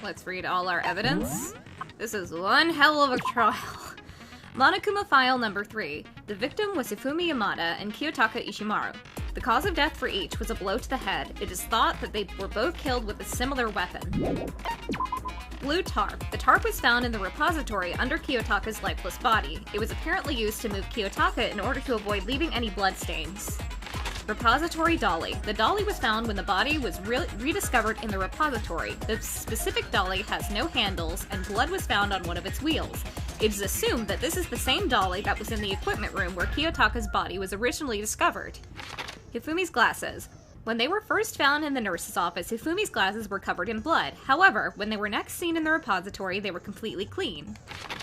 Let's read all our evidence. This is one hell of a trial. Monokuma file number 3. The victim was Hifumi Yamada and Kiyotaka Ishimaru. The cause of death for each was a blow to the head. It is thought that they were both killed with a similar weapon. Blue tarp. The tarp was found in the repository under Kiyotaka's lifeless body. It was apparently used to move Kiyotaka in order to avoid leaving any bloodstains. Repository dolly. The dolly was found when the body was rediscovered in the repository. The specific dolly has no handles, and blood was found on one of its wheels. It is assumed that this is the same dolly that was in the equipment room where Kiyotaka's body was originally discovered. Hifumi's glasses. When they were first found in the nurse's office, Hifumi's glasses were covered in blood. However, when they were next seen in the repository, they were completely clean.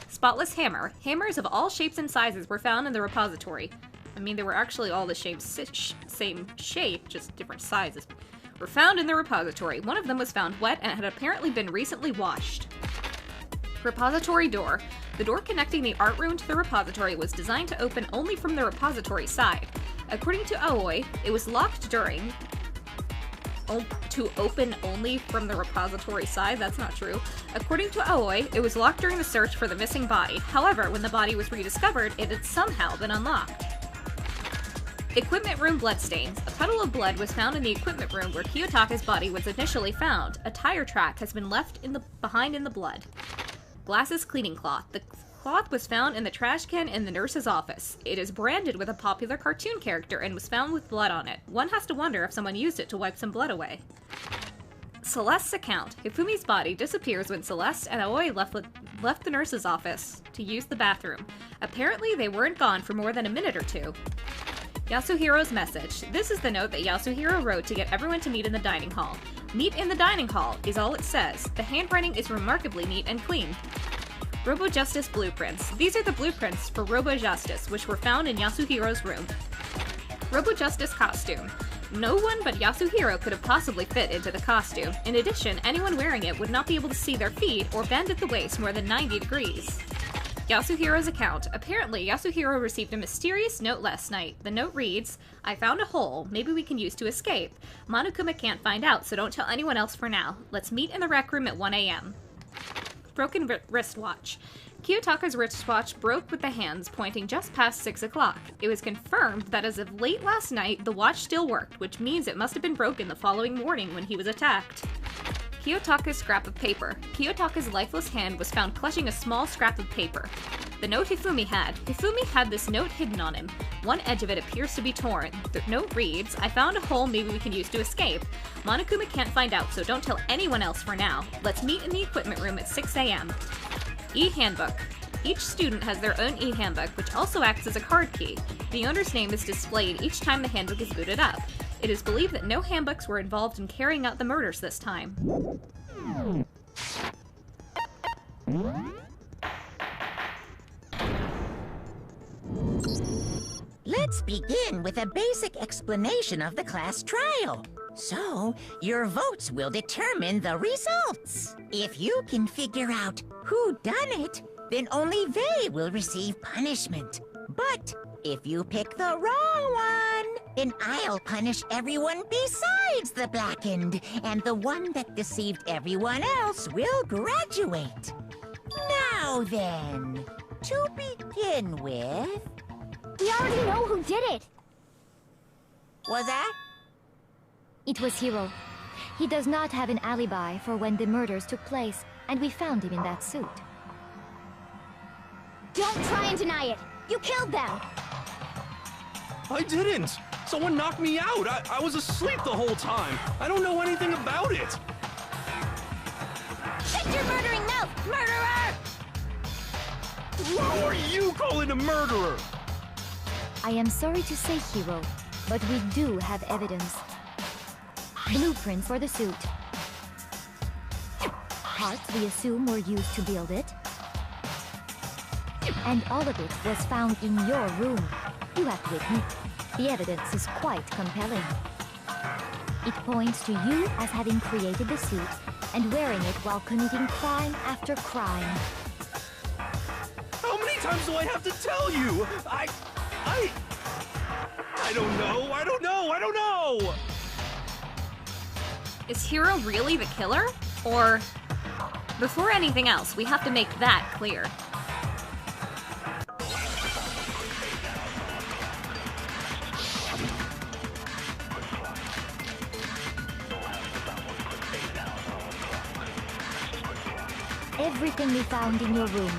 Spotless hammer. Hammers of all shapes and sizes were found in the repository. I mean, they were actually all the same shape, just different sizes. Were found in the repository. One of them was found wet and had apparently been recently washed. Repository door. The door connecting the art room to the repository was designed to open only from the repository side. According to Aoi, it was locked during... to open only from the repository side? That's not true. According to Aoi, it was locked during the search for the missing body. However, when the body was rediscovered, it had somehow been unlocked. Equipment room bloodstains. A puddle of blood was found in the equipment room where Kiyotaka's body was initially found. A tire track has been left behind in the blood. Glasses cleaning cloth. The cloth was found in the trash can in the nurse's office. It is branded with a popular cartoon character and was found with blood on it. One has to wonder if someone used it to wipe some blood away. Celeste's account. Hifumi's body disappears when Celeste and Aoi left the nurse's office to use the bathroom. Apparently, they weren't gone for more than a minute or two. Yasuhiro's message. This is the note that Yasuhiro wrote to get everyone to meet in the dining hall. Meet in the dining hall is all it says. The handwriting is remarkably neat and clean. Robo-Justice blueprints. These are the blueprints for Robo-Justice, which were found in Yasuhiro's room. Robo-Justice costume. No one but Yasuhiro could have possibly fit into the costume. In addition, anyone wearing it would not be able to see their feet or bend at the waist more than 90 degrees. Yasuhiro's account. Apparently, Yasuhiro received a mysterious note last night. The note reads, I found a hole. Maybe we can use to escape. Monokuma can't find out, so don't tell anyone else for now. Let's meet in the rec room at 1 a.m. Broken wristwatch. Kiyotaka's wristwatch broke with the hands pointing just past 6 o'clock. It was confirmed that as of late last night, the watch still worked, which means it must have been broken the following morning when he was attacked. Kiyotaka's scrap of paper. Kiyotaka's lifeless hand was found clutching a small scrap of paper. The note Hifumi had. Hifumi had this note hidden on him. One edge of it appears to be torn. The note reads, I found a hole maybe we can use to escape. Monokuma can't find out, so don't tell anyone else for now. Let's meet in the equipment room at 6 a.m. E-handbook. Each student has their own e-handbook, which also acts as a card key. The owner's name is displayed each time the handbook is booted up. It is believed that no handbooks were involved in carrying out the murders this time. Let's begin with a basic explanation of the class trial. So, your votes will determine the results. If you can figure out who done it, then only they will receive punishment. But if you pick the wrong one, then I'll punish everyone besides the blackened, and the one that deceived everyone else will graduate. Now then, to begin with... We already know who did it! Was that? It was Hiro. He does not have an alibi for when the murders took place, and we found him in that suit. Don't try and deny it! You killed them! I didn't! Someone knocked me out! I was asleep the whole time! I don't know anything about it! Shut your murdering mouth, murderer! Who are you calling a murderer? I am sorry to say, Hiro, but we do have evidence. Blueprints for the suit. Parts we assume were used to build it. And all of it was found in your room. You have to admit, the evidence is quite compelling. It points to you as having created the suit and wearing it while committing crime after crime. How many times do I have to tell you? I don't know! Is Hiro really the killer? Or, before anything else, we have to make that clear. Everything we found in your room.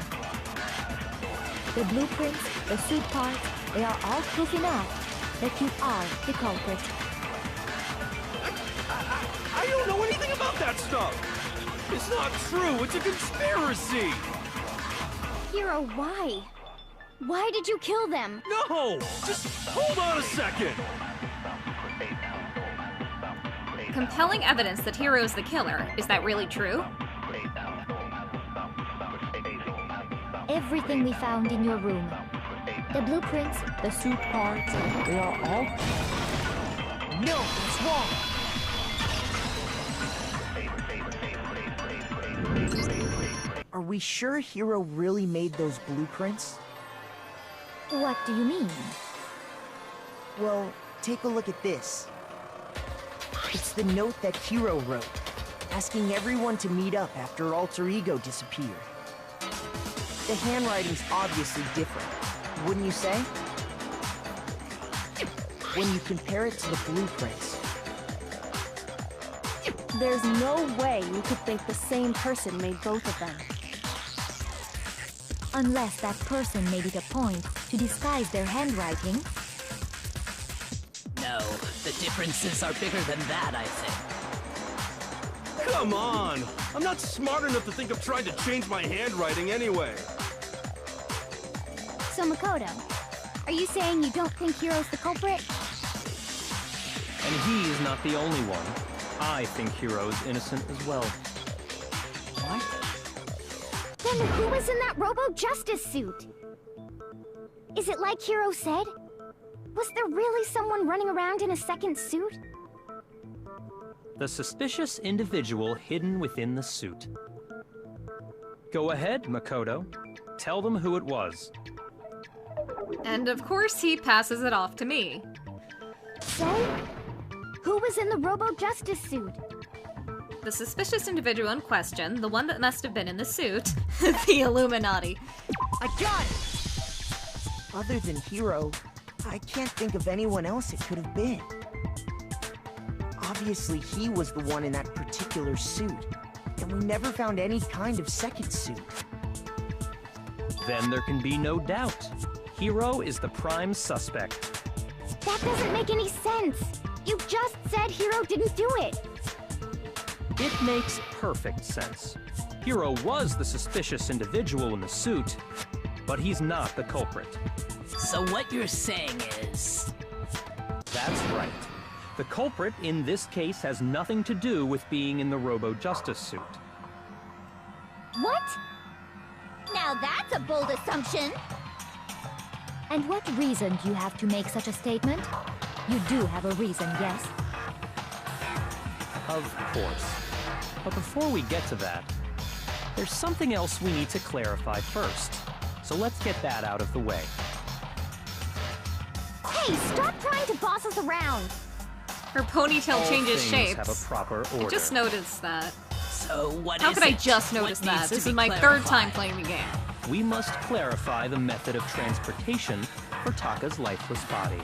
The blueprints, the suit parts, they are all proof enough that you are the culprit. I don't know anything about that stuff! It's not true, it's a conspiracy! Hiro, why? Why did you kill them? No! Just hold on a second! Compelling evidence that Hiro's the killer. Is that really true? Everything we found in your room. The blueprints, the suit parts, they are all... No, it's wrong. Are we sure Hiro really made those blueprints? What do you mean? Well, take a look at this. It's the note that Hiro wrote, asking everyone to meet up after Alter Ego disappeared. The handwriting's obviously different, wouldn't you say? When you compare it to the blueprints. There's no way you could think the same person made both of them. Unless that person made it a point to disguise their handwriting. No, the differences are bigger than that, I think. Come on! I'm not smart enough to think of trying to change my handwriting anyway. So Makoto, are you saying you don't think Hiro's the culprit? And he is not the only one. I think Hiro is innocent as well. What? Then who was in that Robo-Justice suit? Is it like Hiro said? Was there really someone running around in a second suit? The suspicious individual hidden within the suit. Go ahead, Makoto. Tell them who it was. And of course he passes it off to me. So, who was in the Robo-Justice suit? The suspicious individual in question, the one that must have been in the suit, the Illuminati. I got it! Other than Hiro, I can't think of anyone else it could have been. Obviously, he was the one in that particular suit, and we never found any kind of second suit. Then there can be no doubt. Hiro is the prime suspect. That doesn't make any sense. You just said Hiro didn't do it. It makes perfect sense. Hiro was the suspicious individual in the suit, but he's not the culprit. So what you're saying is... That's right. The culprit in this case has nothing to do with being in the Robo-Justice suit. What? Now that's a bold assumption. And what reason do you have to make such a statement? You do have a reason, yes? Of course. But before we get to that, there's something else we need to clarify first. So let's get that out of the way. Hey, stop trying to boss us around. Her ponytail All changes things shapes. have a proper order. I just noticed that. So what How is could I it? just What notice needs that? to This be is my third time clarified? playing the game. We must clarify the method of transportation for Taka's lifeless body.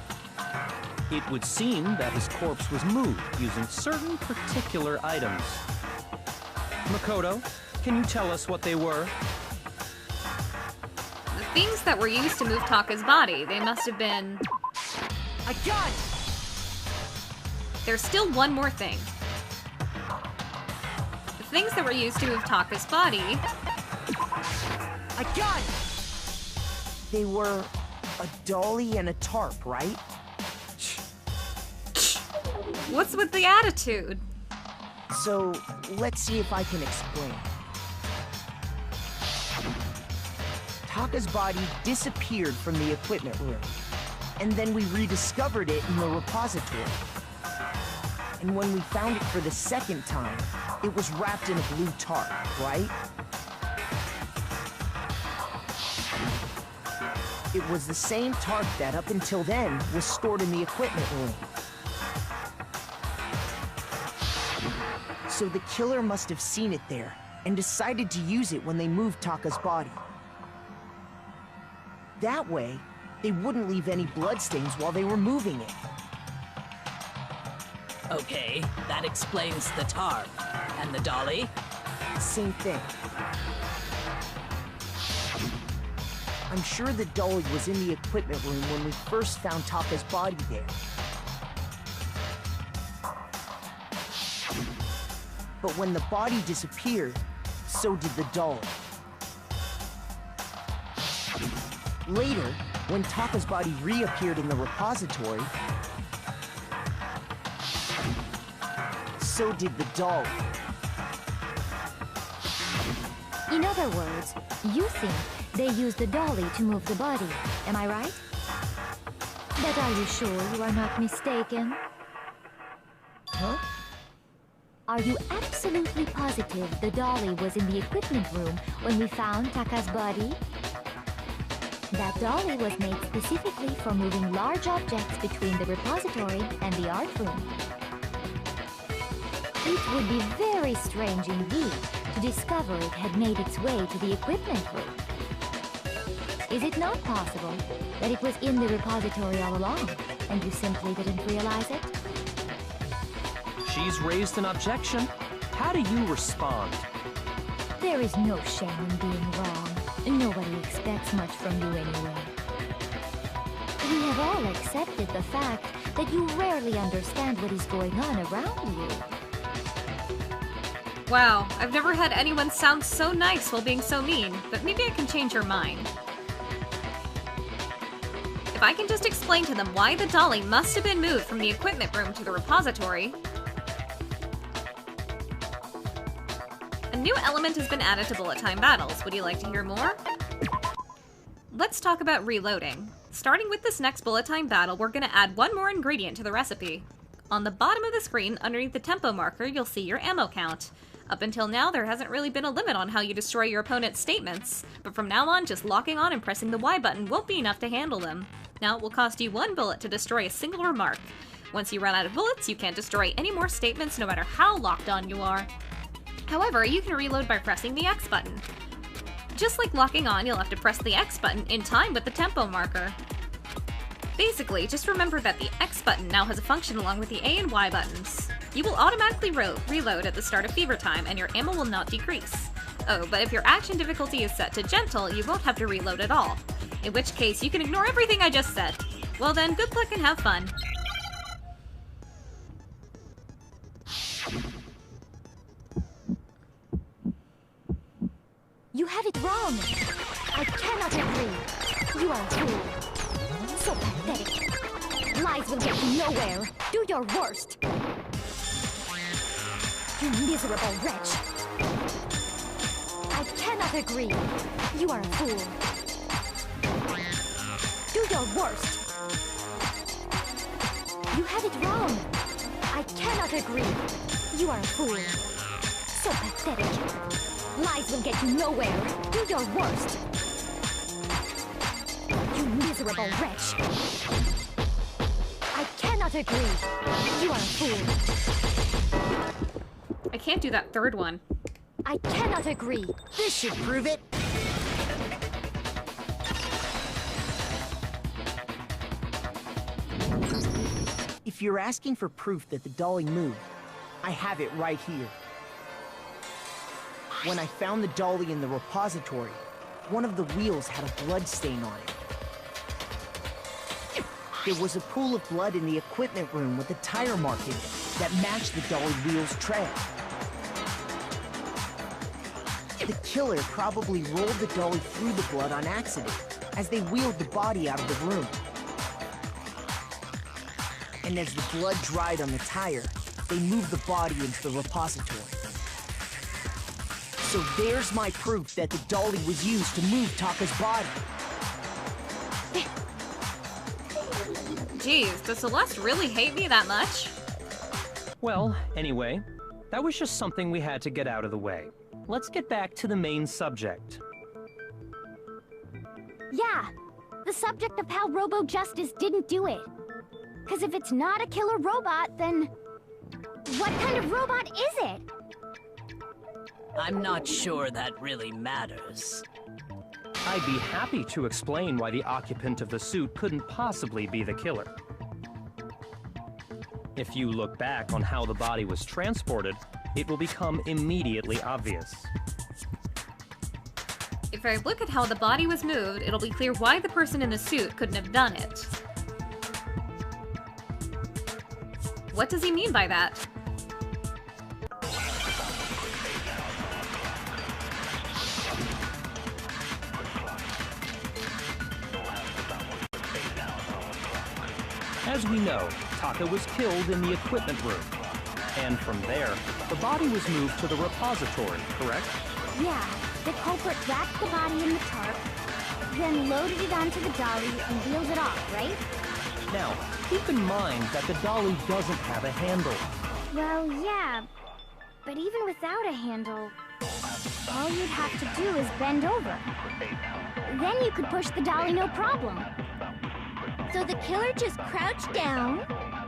It would seem that his corpse was moved using certain particular items. Makoto, can you tell us what they were? The things that were used to move Taka's body, they must have been... I got it! There's still one more thing. The things that were used to move Taka's body... I got it! They were a dolly and a tarp, right? What's with the attitude? So, let's see if I can explain. Taka's body disappeared from the equipment room, and then we rediscovered it in the repository. And when we found it for the second time, it was wrapped in a blue tarp, right? It was the same tarp that, up until then, was stored in the equipment room. So the killer must have seen it there and decided to use it when they moved Taka's body. That way, they wouldn't leave any bloodstains while they were moving it. Okay, that explains the tarp. And the dolly? Same thing. I'm sure the dolly was in the equipment room when we first found Taka's body there. But when the body disappeared, so did the dolly. Later, when Taka's body reappeared in the repository, so did the dolly. In other words, you think they used the dolly to move the body, am I right? But are you sure you are not mistaken? Huh? Are you absolutely positive the dolly was in the equipment room when we found Taka's body? That dolly was made specifically for moving large objects between the repository and the art room. It would be very strange indeed to discover it had made its way to the equipment room. Is it not possible that it was in the repository all along, and you simply didn't realize it? She's raised an objection. How do you respond? There is no shame in being wrong. Nobody expects much from you anyway. We have all accepted the fact that you rarely understand what is going on around you. Wow, I've never had anyone sound so nice while being so mean, but maybe I can change your mind. If I can just explain to them why the dolly must have been moved from the equipment room to the repository. A new element has been added to bullet time battles. Would you like to hear more? Let's talk about reloading. Starting with this next bullet time battle, we're going to add one more ingredient to the recipe. On the bottom of the screen, underneath the tempo marker, you'll see your ammo count. Up until now, there hasn't really been a limit on how you destroy your opponent's statements, but from now on, just locking on and pressing the Y button won't be enough to handle them. Now, it will cost you 1 bullet to destroy a single remark. Once you run out of bullets, you can't destroy any more statements no matter how locked on you are. However, you can reload by pressing the X button. Just like locking on, you'll have to press the X button in time with the tempo marker. Basically, just remember that the X button now has a function along with the A and Y buttons. You will automatically reload at the start of fever time, and your ammo will not decrease. Oh, but if your action difficulty is set to gentle, you won't have to reload at all. In which case, you can ignore everything I just said. Well then, good luck and have fun. You have it wrong! I cannot agree! You are a fool! So pathetic! Lies will get you nowhere! Do your worst! You miserable wretch! I cannot agree! You are a fool! Do your worst! You have it wrong! I cannot agree! You are a fool! So pathetic! Lies will get you nowhere! Do your worst! You miserable wretch! I cannot agree! You are a fool! I can't do that third one. I cannot agree! This should prove it! If you're asking for proof that the dolly moved, I have it right here. When I found the dolly in the repository, one of the wheels had a blood stain on it. There was a pool of blood in the equipment room with a tire mark in it that matched the dolly wheel's trail. The killer probably rolled the dolly through the blood on accident as they wheeled the body out of the room. And as the blood dried on the tire, they moved the body into the repository. So there's my proof that the dolly was used to move Taka's body. Jeez, does Celeste really hate me that much? Well, anyway, that was just something we had to get out of the way. Let's get back to the main subject. Yeah, the subject of how Robo Justice didn't do it. Because if it's not a killer robot, then... what kind of robot is it? I'm not sure that really matters. I'd be happy to explain why the occupant of the suit couldn't possibly be the killer. If you look back on how the body was transported, it will become immediately obvious. If I look at how the body was moved, it'll be clear why the person in the suit couldn't have done it. What does he mean by that? As we know, Taka was killed in the equipment room. And from there, the body was moved to the repository, correct? Yeah, the culprit wrapped the body in the tarp, then loaded it onto the dolly and wheeled it off, right? Now, keep in mind that the dolly doesn't have a handle. Well, yeah, but even without a handle, all you'd have to do is bend over. Then you could push the dolly no problem. So the killer just crouched down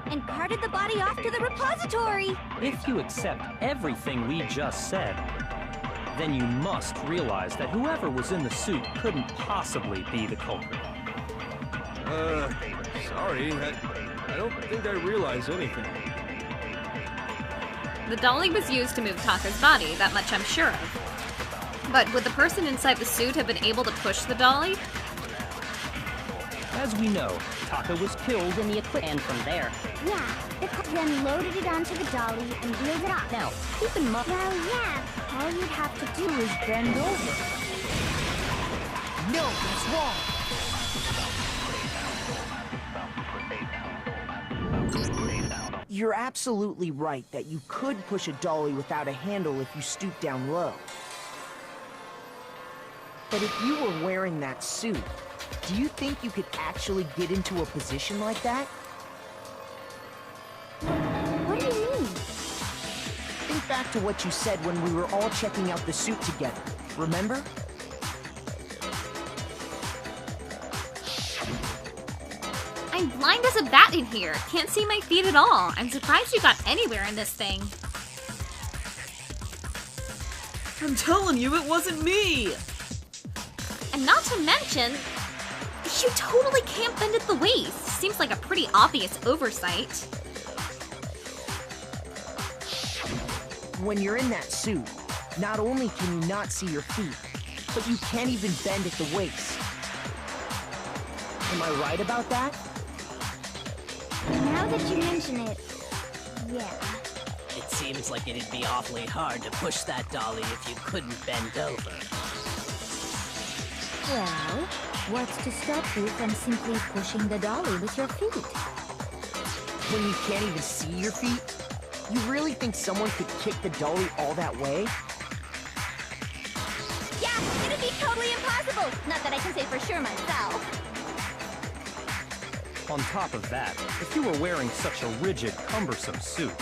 and carted the body off to the repository. If you accept everything we just said, then you must realize that whoever was in the suit couldn't possibly be the culprit. Sorry, I don't think I realize anything. The dolly was used to move Taka's body, that much I'm sure of. But would the person inside the suit have been able to push the dolly? As we know, Taka was killed in the equipment, and from there. Yeah, then loaded it onto the dolly and wheeled it off. Now, keep in mind. Well, yeah, all you'd have to do is bend over. No, that's wrong. You're absolutely right that you could push a dolly without a handle if you stoop down low. But if you were wearing that suit, do you think you could actually get into a position like that? What do you mean? Think back to what you said when we were all checking out the suit together. Remember? I'm blind as a bat in here. Can't see my feet at all. I'm surprised you got anywhere in this thing. I'm telling you, it wasn't me! And not to mention, you totally can't bend at the waist. Seems like a pretty obvious oversight. When you're in that suit, not only can you not see your feet, but you can't even bend at the waist. Am I right about that? Now that you mention it, yeah. It seems like it'd be awfully hard to push that dolly if you couldn't bend over. Well, what's to stop you from simply pushing the dolly with your feet? When you can't even see your feet? You really think someone could kick the dolly all that way? Yeah, it'd be totally impossible. Not that I can say for sure myself. On top of that, if you were wearing such a rigid, cumbersome suit,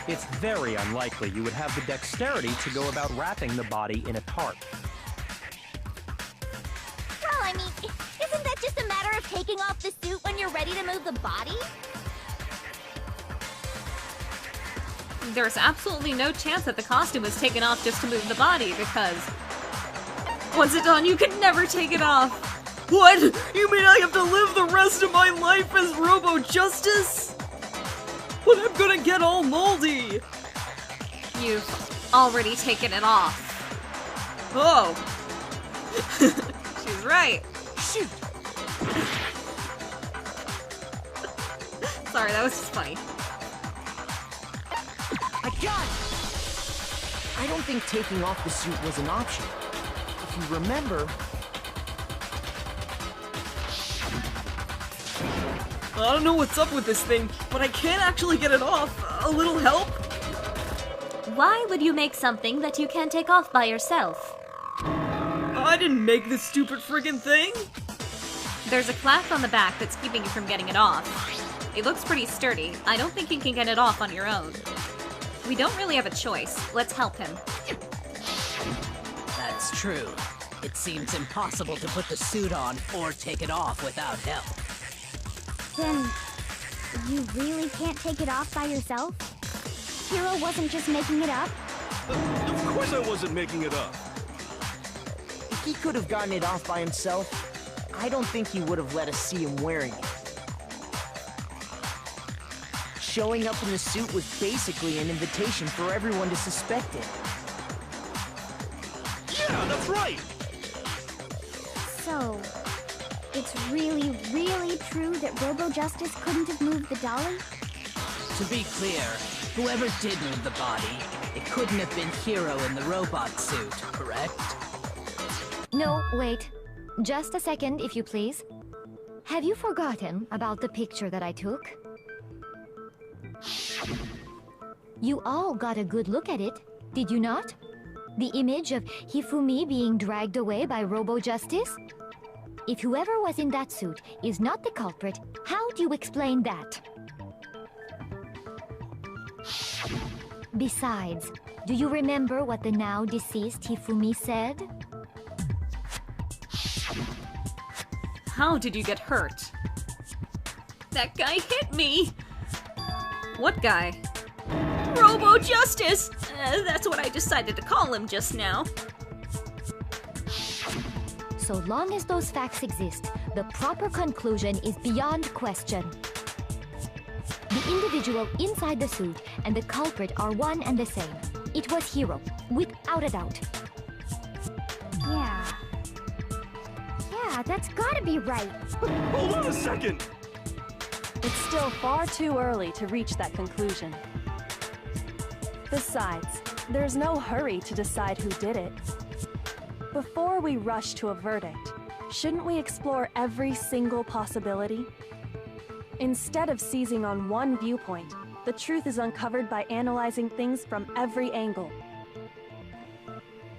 it's very unlikely you would have the dexterity to go about wrapping the body in a tarp. Well, I mean, isn't that just a matter of taking off the suit when you're ready to move the body? There's absolutely no chance that the costume was taken off just to move the body, because once it's on, you can never take it off. What? You mean I have to live the rest of my life as Robo-Justice? But I'm gonna get all moldy! You've already taken it off. Oh! She's right. Shoot! Sorry, that was just funny. I got it! I don't think taking off the suit was an option. If you remember... I don't know what's up with this thing, but I can't actually get it off. A little help? Why would you make something that you can't take off by yourself? I didn't make this stupid friggin' thing! There's a clasp on the back that's keeping you from getting it off. It looks pretty sturdy. I don't think you can get it off on your own. We don't really have a choice. Let's help him. That's true. It seems impossible to put the suit on or take it off without help. Then, you really can't take it off by yourself? Hero wasn't just making it up? Of course I wasn't making it up. If he could have gotten it off by himself, I don't think he would have let us see him wearing it. Showing up in the suit was basically an invitation for everyone to suspect it. Yeah, that's right! So, it's really, really true that Robo-Justice couldn't have moved the dolly? To be clear, whoever did move the body, it couldn't have been Hero in the robot suit, correct? No, wait. Just a second, if you please. Have you forgotten about the picture that I took? You all got a good look at it, did you not? The image of Hifumi being dragged away by Robo-Justice? If whoever was in that suit is not the culprit, how do you explain that? Besides, do you remember what the now deceased Hifumi said? How did you get hurt? That guy hit me! What guy? Robo-Justice! That's what I decided to call him just now. So long as those facts exist, the proper conclusion is beyond question. The individual inside the suit and the culprit are one and the same. It was Hero, without a doubt. Yeah. Yeah, that's gotta be right. Hold on a second! It's still far too early to reach that conclusion. Besides, there's no hurry to decide who did it. Before we rush to a verdict, shouldn't we explore every single possibility? Instead of seizing on one viewpoint, the truth is uncovered by analyzing things from every angle.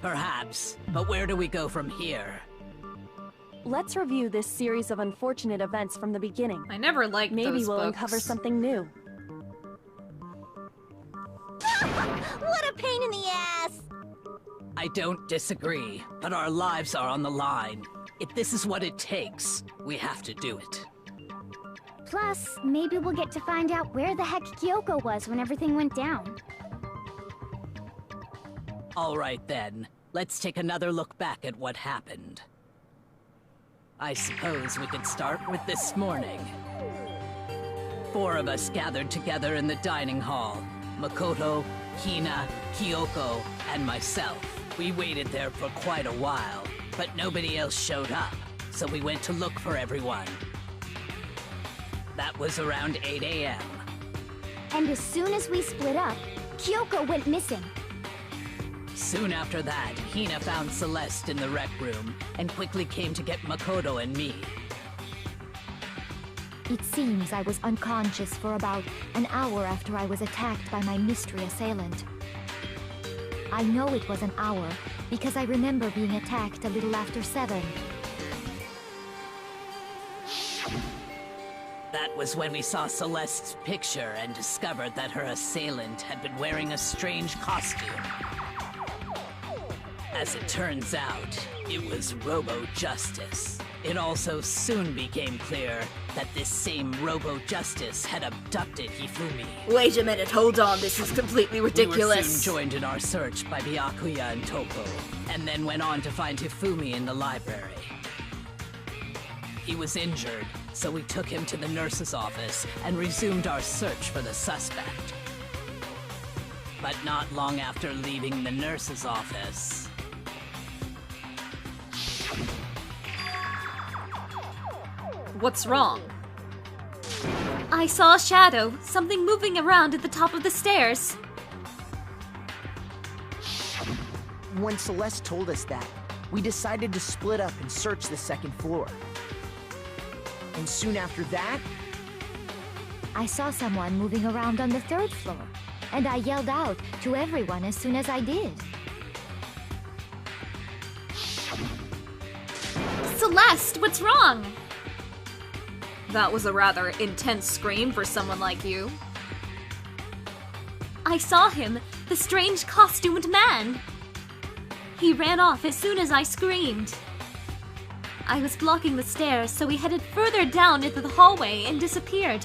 Perhaps, but where do we go from here? Let's review this series of unfortunate events from the beginning. I never liked Maybe those we'll books. uncover something new. What a pain in the ass! I don't disagree, but our lives are on the line. If this is what it takes, we have to do it. Plus, maybe we'll get to find out where the heck Kyoko was when everything went down. All right then, let's take another look back at what happened. I suppose we could start with this morning. 4 of us gathered together in the dining hall. Makoto, Hina, Kyoko, and myself. We waited there for quite a while, but nobody else showed up, so we went to look for everyone. That was around 8 a.m. And as soon as we split up, Kyoko went missing. Soon after that, Hina found Celeste in the rec room and quickly came to get Makoto and me. It seems I was unconscious for about an hour after I was attacked by my mystery assailant. I know it was an hour because I remember being attacked a little after 7. That was when we saw Celeste's picture and discovered that her assailant had been wearing a strange costume. As it turns out, it was Robo-Justice. It also soon became clear that this same Robo-Justice had abducted Hifumi. Wait a minute, hold on, this is completely ridiculous. We were soon joined in our search by Byakuya and Toko, and then went on to find Hifumi in the library. He was injured, so we took him to the nurse's office and resumed our search for the suspect. But not long after leaving the nurse's office... What's wrong? I saw a shadow, something moving around at the top of the stairs. When Celeste told us that, we decided to split up and search the 2nd floor. And soon after that... I saw someone moving around on the 3rd floor, and I yelled out to everyone as soon as I did. Celeste, what's wrong? That was a rather intense scream for someone like you. I saw him, the strange costumed man. He ran off as soon as I screamed. I was blocking the stairs, so he headed further down into the hallway and disappeared.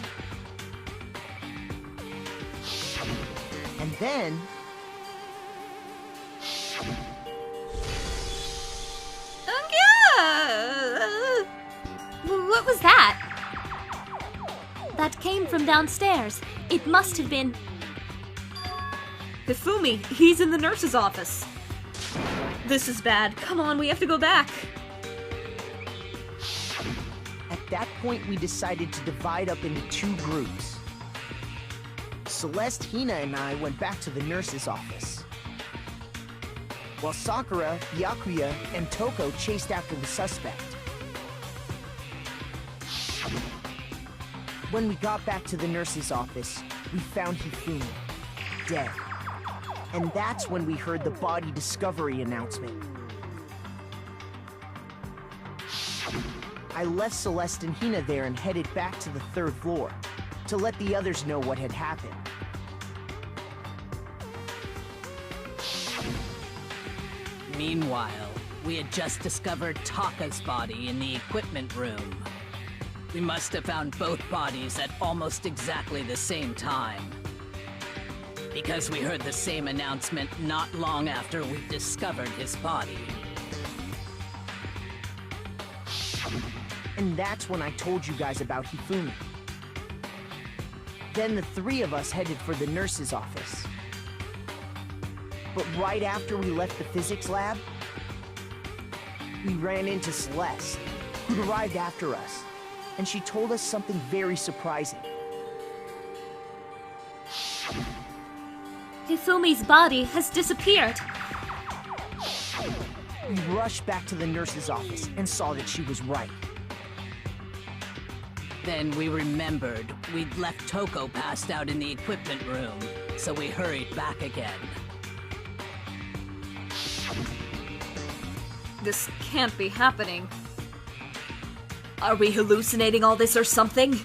And then... What was that? That came from downstairs. It must have been... Hifumi, he's in the nurse's office. This is bad. Come on, we have to go back. At that point, we decided to divide up into 2 groups. Celeste, Hina, and I went back to the nurse's office, while Sakura, Byakuya, and Toko chased after the suspect. When we got back to the nurse's office, we found Hifumi, dead. And that's when we heard the body discovery announcement. I left Celeste and Hina there and headed back to the 3rd floor to let the others know what had happened. Meanwhile, we had just discovered Taka's body in the equipment room. We must have found both bodies at almost exactly the same time, because we heard the same announcement not long after we discovered his body. And that's when I told you guys about Hifumi. Then the 3 of us headed for the nurse's office. But right after we left the physics lab, we ran into Celeste, who arrived after us, and she told us something very surprising. Hifumi's body has disappeared. We rushed back to the nurse's office and saw that she was right. Then we remembered we'd left Toko passed out in the equipment room, so we hurried back again. This can't be happening. Are we hallucinating all this or something?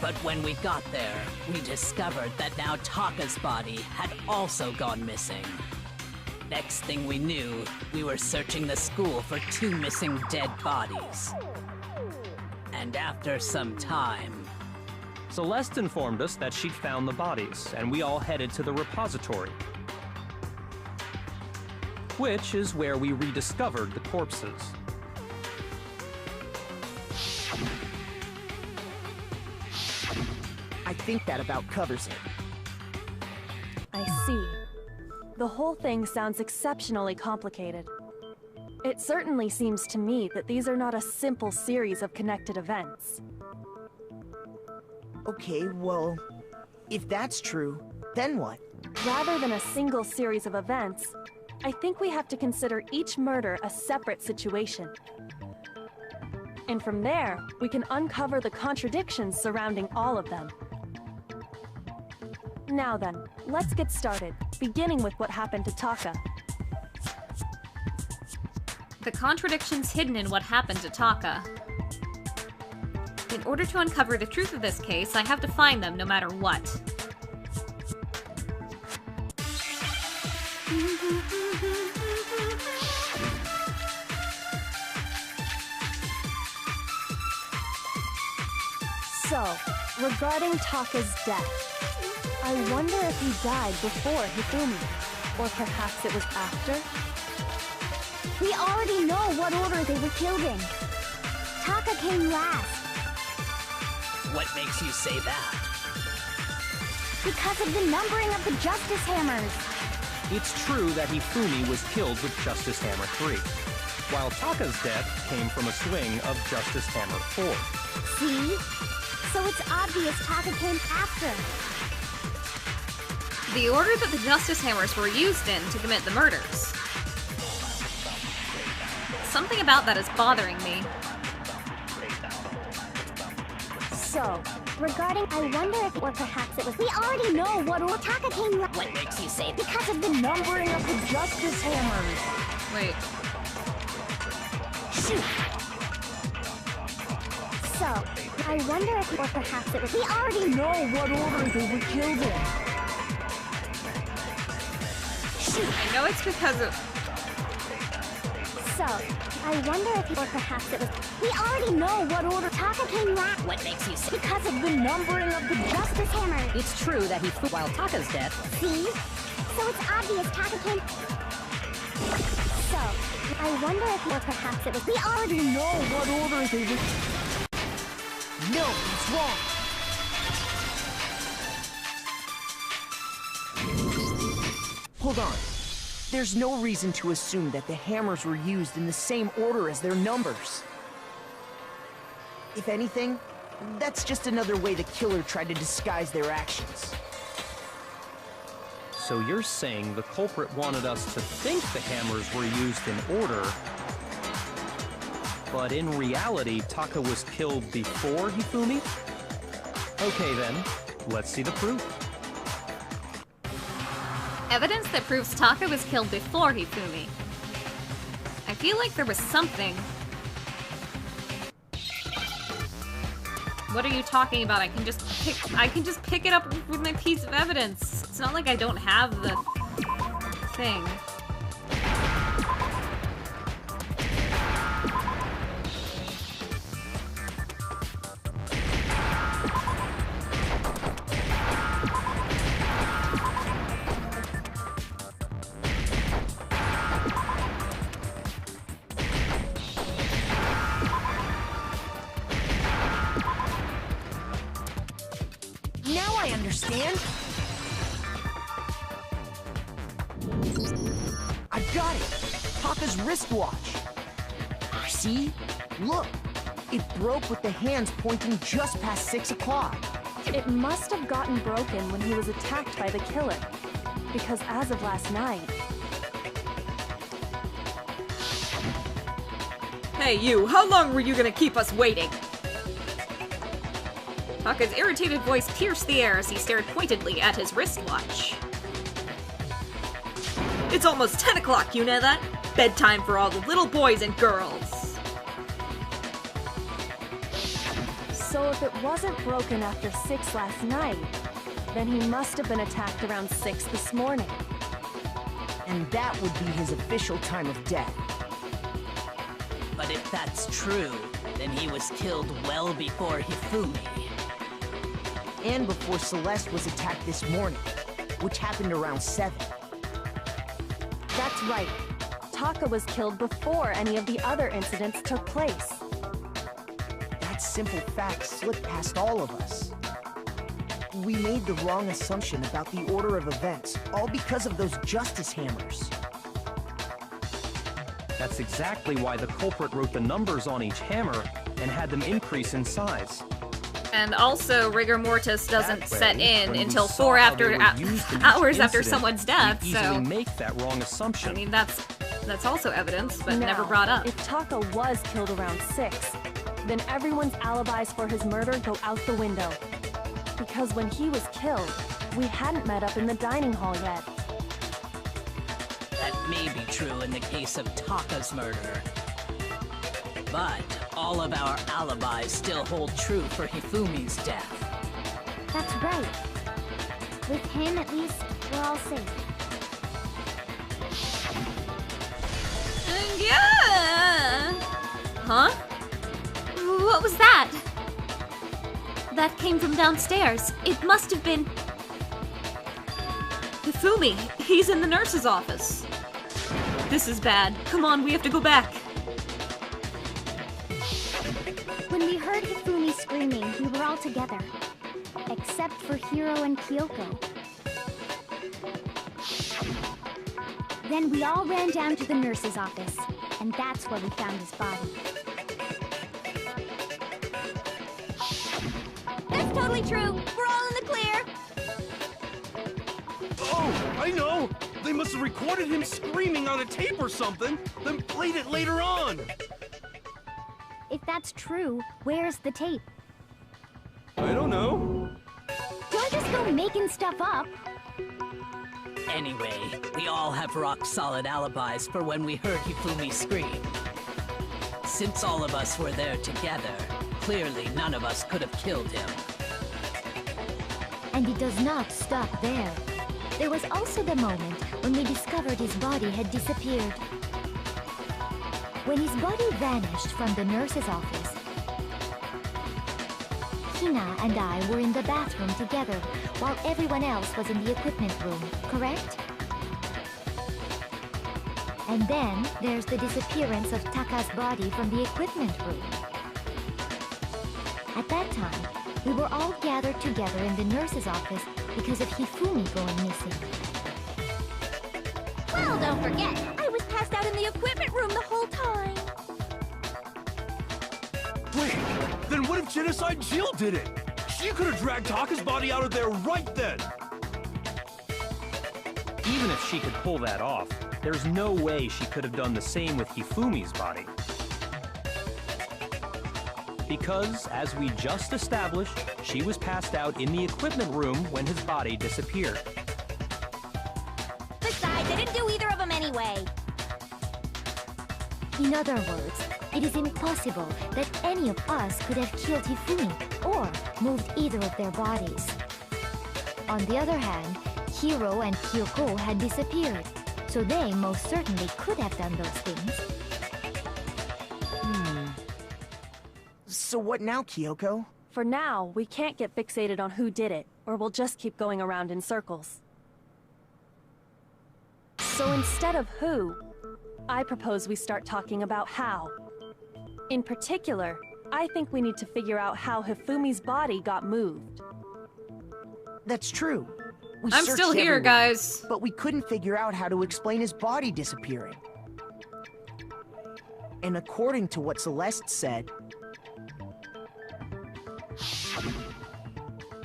But when we got there, we discovered that now Taka's body had also gone missing. Next thing we knew, we were searching the school for 2 missing dead bodies. And after some time... Celeste informed us that she'd found the bodies, and we all headed to the repository, which is where we rediscovered the corpses. I think that about covers it. I see. The whole thing sounds exceptionally complicated. It certainly seems to me that these are not a simple series of connected events. Okay, well, if that's true, then what? Rather than a single series of events, I think we have to consider each murder a separate situation. And from there, we can uncover the contradictions surrounding all of them. Now then, let's get started, beginning with what happened to Taka. The contradictions hidden in what happened to Taka. In order to uncover the truth of this case, I have to find them no matter what. So, regarding Taka's death, I wonder if he died before Hifumi, or perhaps it was after? We already know what order they were killed in. Taka came last. What makes you say that? Because of the numbering of the Justice Hammers. It's true that Hifumi was killed with Justice Hammer 3, while Taka's death came from a swing of Justice Hammer 4. See? So it's obvious Taka came after. The order that the Justice Hammers were used in to commit the murders. Something about that is bothering me. So, regarding, I wonder if, or perhaps it was, we already know what order Taka came last. What makes you say that? Because of the numbering of the Justice Hammers. Wait. Shoot. So, I wonder if, or perhaps it was, we already know what order they were killed in. Shoot. I know it's because of... So, I wonder if, or perhaps it was, we already know what order Taka came last. What makes you say? Because of the numbering of the Justice Hammer. It's true that while Taka's death... See? So it's obvious Taka came... So, I wonder if or perhaps it was... We already know what order they were... No, it's wrong. Hold on. There's no reason to assume that the hammers were used in the same order as their numbers. If anything, that's just another way the killer tried to disguise their actions. So you're saying the culprit wanted us to think the hammers were used in order, but in reality, Taka was killed before Hifumi? Okay then, let's see the proof. Evidence that proves Taka was killed before Hifumi. I feel like there was something. What are you talking about? I can just pick it up with my piece of evidence. It's not like I don't have the thing. Now I understand. I've got it. Taka's wristwatch. See? Look. It broke with the hands pointing just past 6 o'clock. It must have gotten broken when he was attacked by the killer. Because as of last night... Hey you, how long were you gonna keep us waiting? Taka's irritated voice pierced the air as he stared pointedly at his wristwatch. It's almost 10 o'clock, you know that? Bedtime for all the little boys and girls. So if it wasn't broken after 6 last night, then he must have been attacked around 6 this morning. And that would be his official time of death. But if that's true, then he was killed well before Hifumi. And before Celeste was attacked this morning, which happened around 7. That's right. Taka was killed before any of the other incidents took place. That simple fact slipped past all of us. We made the wrong assumption about the order of events, all because of those justice hammers. That's exactly why the culprit wrote the numbers on each hammer and had them increase in size. And also, rigor mortis doesn't That way, set in when we until saw 4 how after they were used in each hours after incident, someone's death. we So easily make that wrong assumption. I mean, that's also evidence, but Now, never brought up. If Taka was killed around 6, then everyone's alibis for his murder go out the window. Because when he was killed, we hadn't met up in the dining hall yet. That may be true in the case of Taka's murder. But all of our alibis still hold true for Hifumi's death. That's right. With him, at least, we're all safe. Yeah. Huh? What was that? That came from downstairs. It must have been... Hifumi. He's in the nurse's office. This is bad. Come on, we have to go back. When we heard Hifumi screaming, we were all together. Except for Hiro and Kyoko. Then we all ran down to the nurse's office, and that's where we found his body. That's totally true. We're all in the clear. Oh, I know! They must have recorded him screaming on a tape or something, then played it later on! If that's true, where's the tape? I don't know. Don't just go making stuff up. Anyway, we all have rock-solid alibis for when we heard Hifumi scream. Since all of us were there together, clearly none of us could have killed him. And it does not stop there. There was also the moment when we discovered his body had disappeared. When his body vanished from the nurse's office, Hina and I were in the bathroom together while everyone else was in the equipment room, correct? And then there's the disappearance of Taka's body from the equipment room. At that time, we were all gathered together in the nurse's office because of Hifumi going missing. Well, don't forget, I was passed out in the equipment room the whole time. Wait, then what if Genocide Jill did it? She could have dragged Taka's body out of there right then. Even if she could pull that off, there's no way she could have done the same with Hifumi's body. Because, as we just established, she was passed out in the equipment room when his body disappeared. Besides, I didn't do either of them anyway. In other words, it is impossible that any of us could have killed Hifumi or moved either of their bodies. On the other hand, Hiro and Kyoko had disappeared, so they most certainly could have done those things. So what now, Kyoko? For now, we can't get fixated on who did it, or we'll just keep going around in circles. So instead of who, I propose we start talking about how. In particular, I think we need to figure out how Hifumi's body got moved. That's true. We I'm searched still here, everywhere, guys. But we couldn't figure out how to explain his body disappearing. And according to what Celeste said,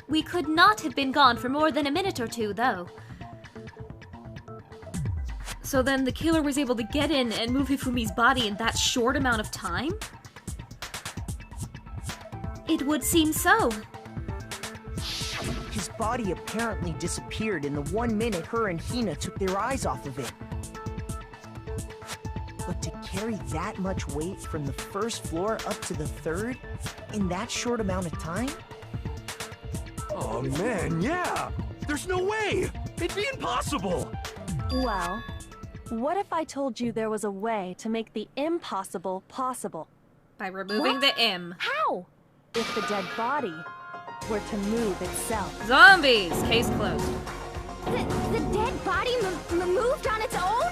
We could not have been gone for more than a minute or two, though. So then the killer was able to get in and move Hifumi's body in that short amount of time? It would seem so. his body apparently disappeared in the 1 minute her and Hina took their eyes off of it. But to carry that much weight from the first floor up to the third in that short amount of time? Oh man, yeah! There's no way! It'd be impossible! Well, what if I told you there was a way to make the impossible possible? By removing the M. How? If the dead body were to move itself. Zombies! Case closed. The dead body moved on its own?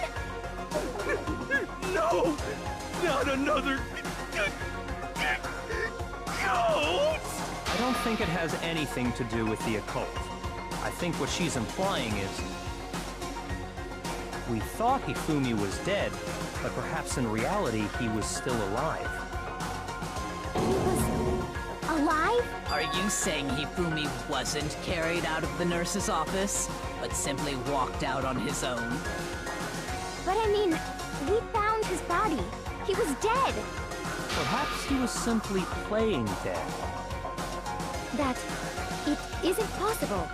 No! Not another... ghost! I don't think it has anything to do with the occult. I think what she's implying is... we thought Hifumi was dead, but perhaps in reality he was still alive. He was alive? Are you saying Hifumi wasn't carried out of the nurse's office, but simply walked out on his own? But I mean, we found his body. He was dead. Perhaps he was simply playing dead. That it isn't possible.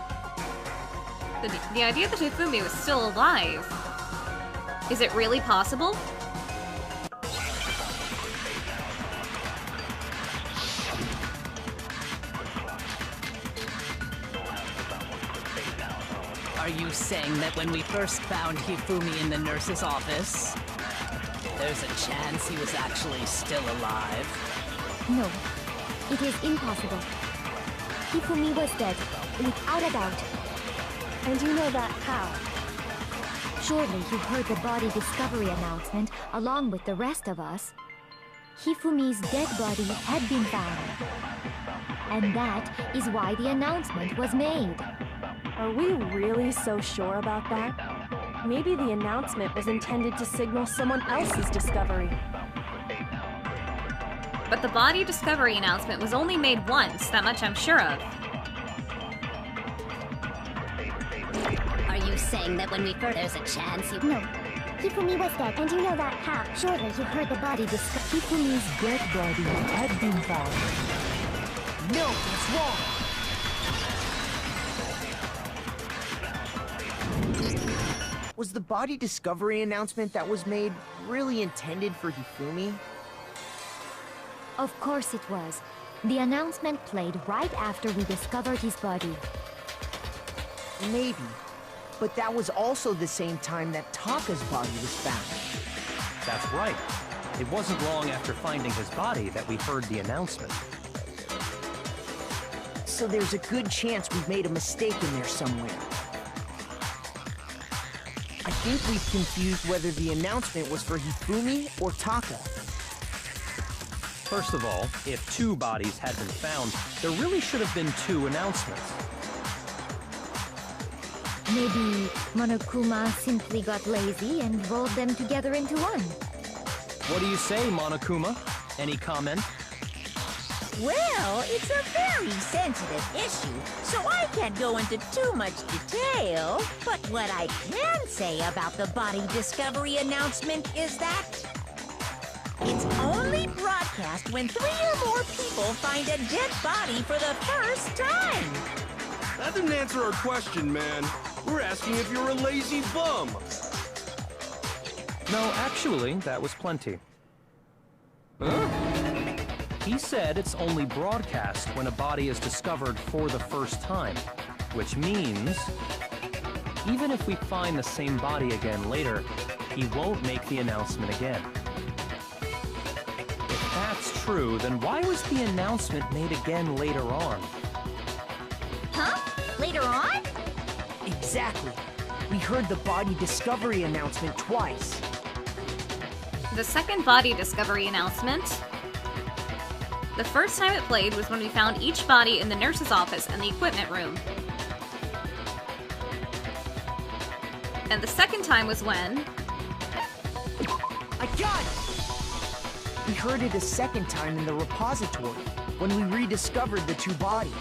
The idea that Hifumi was still alive. Is it really possible? Are you saying that when we first found Hifumi in the nurse's office, there's a chance he was actually still alive? No, it is impossible. Hifumi was dead, without a doubt. And you know that how? Surely you heard the body discovery announcement along with the rest of us. Hifumi's dead body had been found. And that is why the announcement was made. Are we really so sure about that? Maybe the announcement was intended to signal someone else's discovery. But the body discovery announcement was only made once, that much I'm sure of. Are you saying that when we first there's a chance you... No, Hifumi was dead, and you know that how. Surely you heard the body discovery. Hifumi's dead body had been found. No, that's wrong! Was the body discovery announcement that was made really intended for Hifumi? Of course it was. The announcement played right after we discovered his body. Maybe. But that was also the same time that Taka's body was found. That's right. It wasn't long after finding his body that we heard the announcement. So there's a good chance we've made a mistake in there somewhere. I think we've confused whether the announcement was for Hifumi or Taka. First of all, if 2 bodies had been found, there really should have been 2 announcements. Maybe Monokuma simply got lazy and rolled them together into one. What do you say, Monokuma? Any comment? Well, it's a very sensitive issue, so I can't go into too much detail. But what I can say about the body discovery announcement is that it's only broadcast when 3 or more people find a dead body for the first time. That didn't answer our question, man. We're asking if you're a lazy bum. No, actually, that was plenty. Huh? He said it's only broadcast when a body is discovered for the first time, which means even if we find the same body again later, he won't make the announcement again. If that's true, then why was the announcement made again later on? Huh? Later on? Exactly. We heard the body discovery announcement twice. The second body discovery announcement. The first time it played was when we found each body in the nurse's office and the equipment room. And the second time was when... I got it! We heard it a second time in the repository, when we rediscovered the 2 bodies.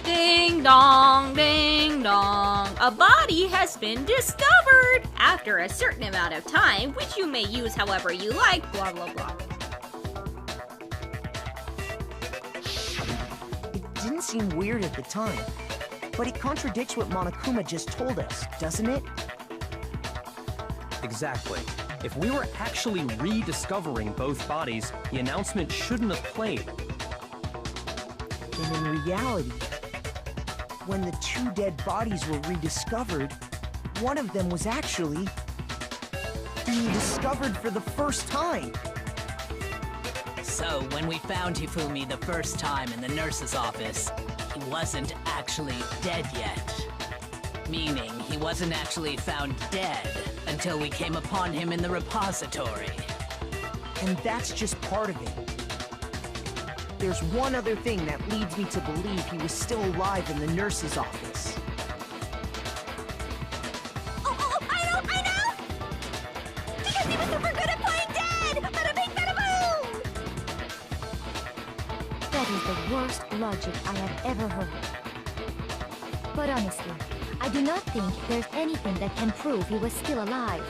Ding dong, ding dong. A body has been discovered after a certain amount of time, which you may use however you like, blah blah blah. It didn't seem weird at the time, but it contradicts what Monokuma just told us, doesn't it? Exactly. If we were actually rediscovering both bodies, the announcement shouldn't have played. And in reality, when the 2 dead bodies were rediscovered, one of them was actually being discovered for the first time. So, when we found Hifumi the first time in the nurse's office, he wasn't actually dead yet. Meaning, he wasn't actually found dead until we came upon him in the repository. And that's just part of it. There's one other thing that leads me to believe he was still alive in the nurse's office. Oh, I know! Because he was super good at playing dead! Bada bing, bada boom! That is the worst logic I have ever heard. But honestly, I do not think there's anything that can prove he was still alive.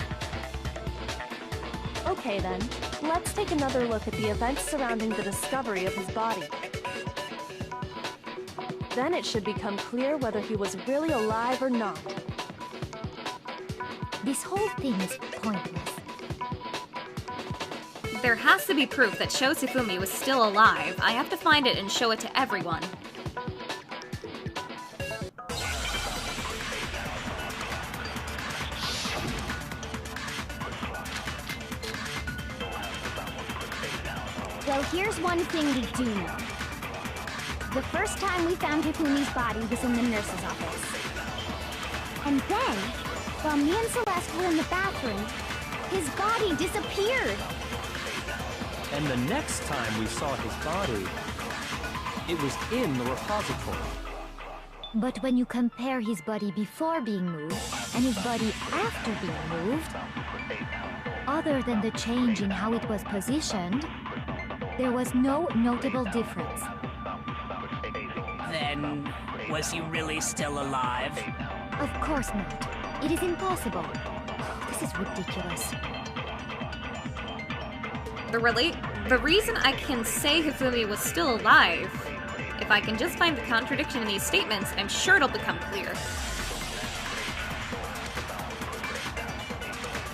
Okay then, let's take another look at the events surrounding the discovery of his body. Then it should become clear whether he was really alive or not. This whole thing is pointless. There has to be proof that shows Hifumi was still alive. I have to find it and show it to everyone. Well, here's one thing we do know. The first time we found Hifumi's body was in the nurse's office. And then, while me and Celeste were in the bathroom, his body disappeared. And the next time we saw his body, it was in the repository. But when you compare his body before being moved and his body after being moved, other than the change in how it was positioned, there was no notable difference. Then, was he really still alive? Of course not. It is impossible. This is ridiculous. The reason I can say Hifumi was still alive, if I can just find the contradiction in these statements, I'm sure it'll become clear.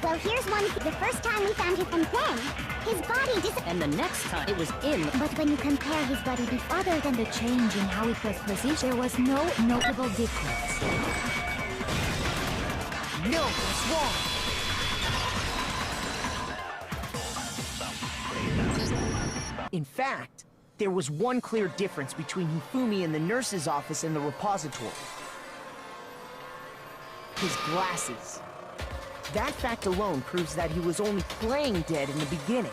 Well, here's one. The first time we found him, and then his body disappeared. And the next time it was in... But when you compare his body other than the change in how it was positioned, there was no notable difference. No, that's wrong. In fact, there was one clear difference between Hifumi in the nurse's office and the repository. His glasses. That fact alone proves that he was only playing dead in the beginning.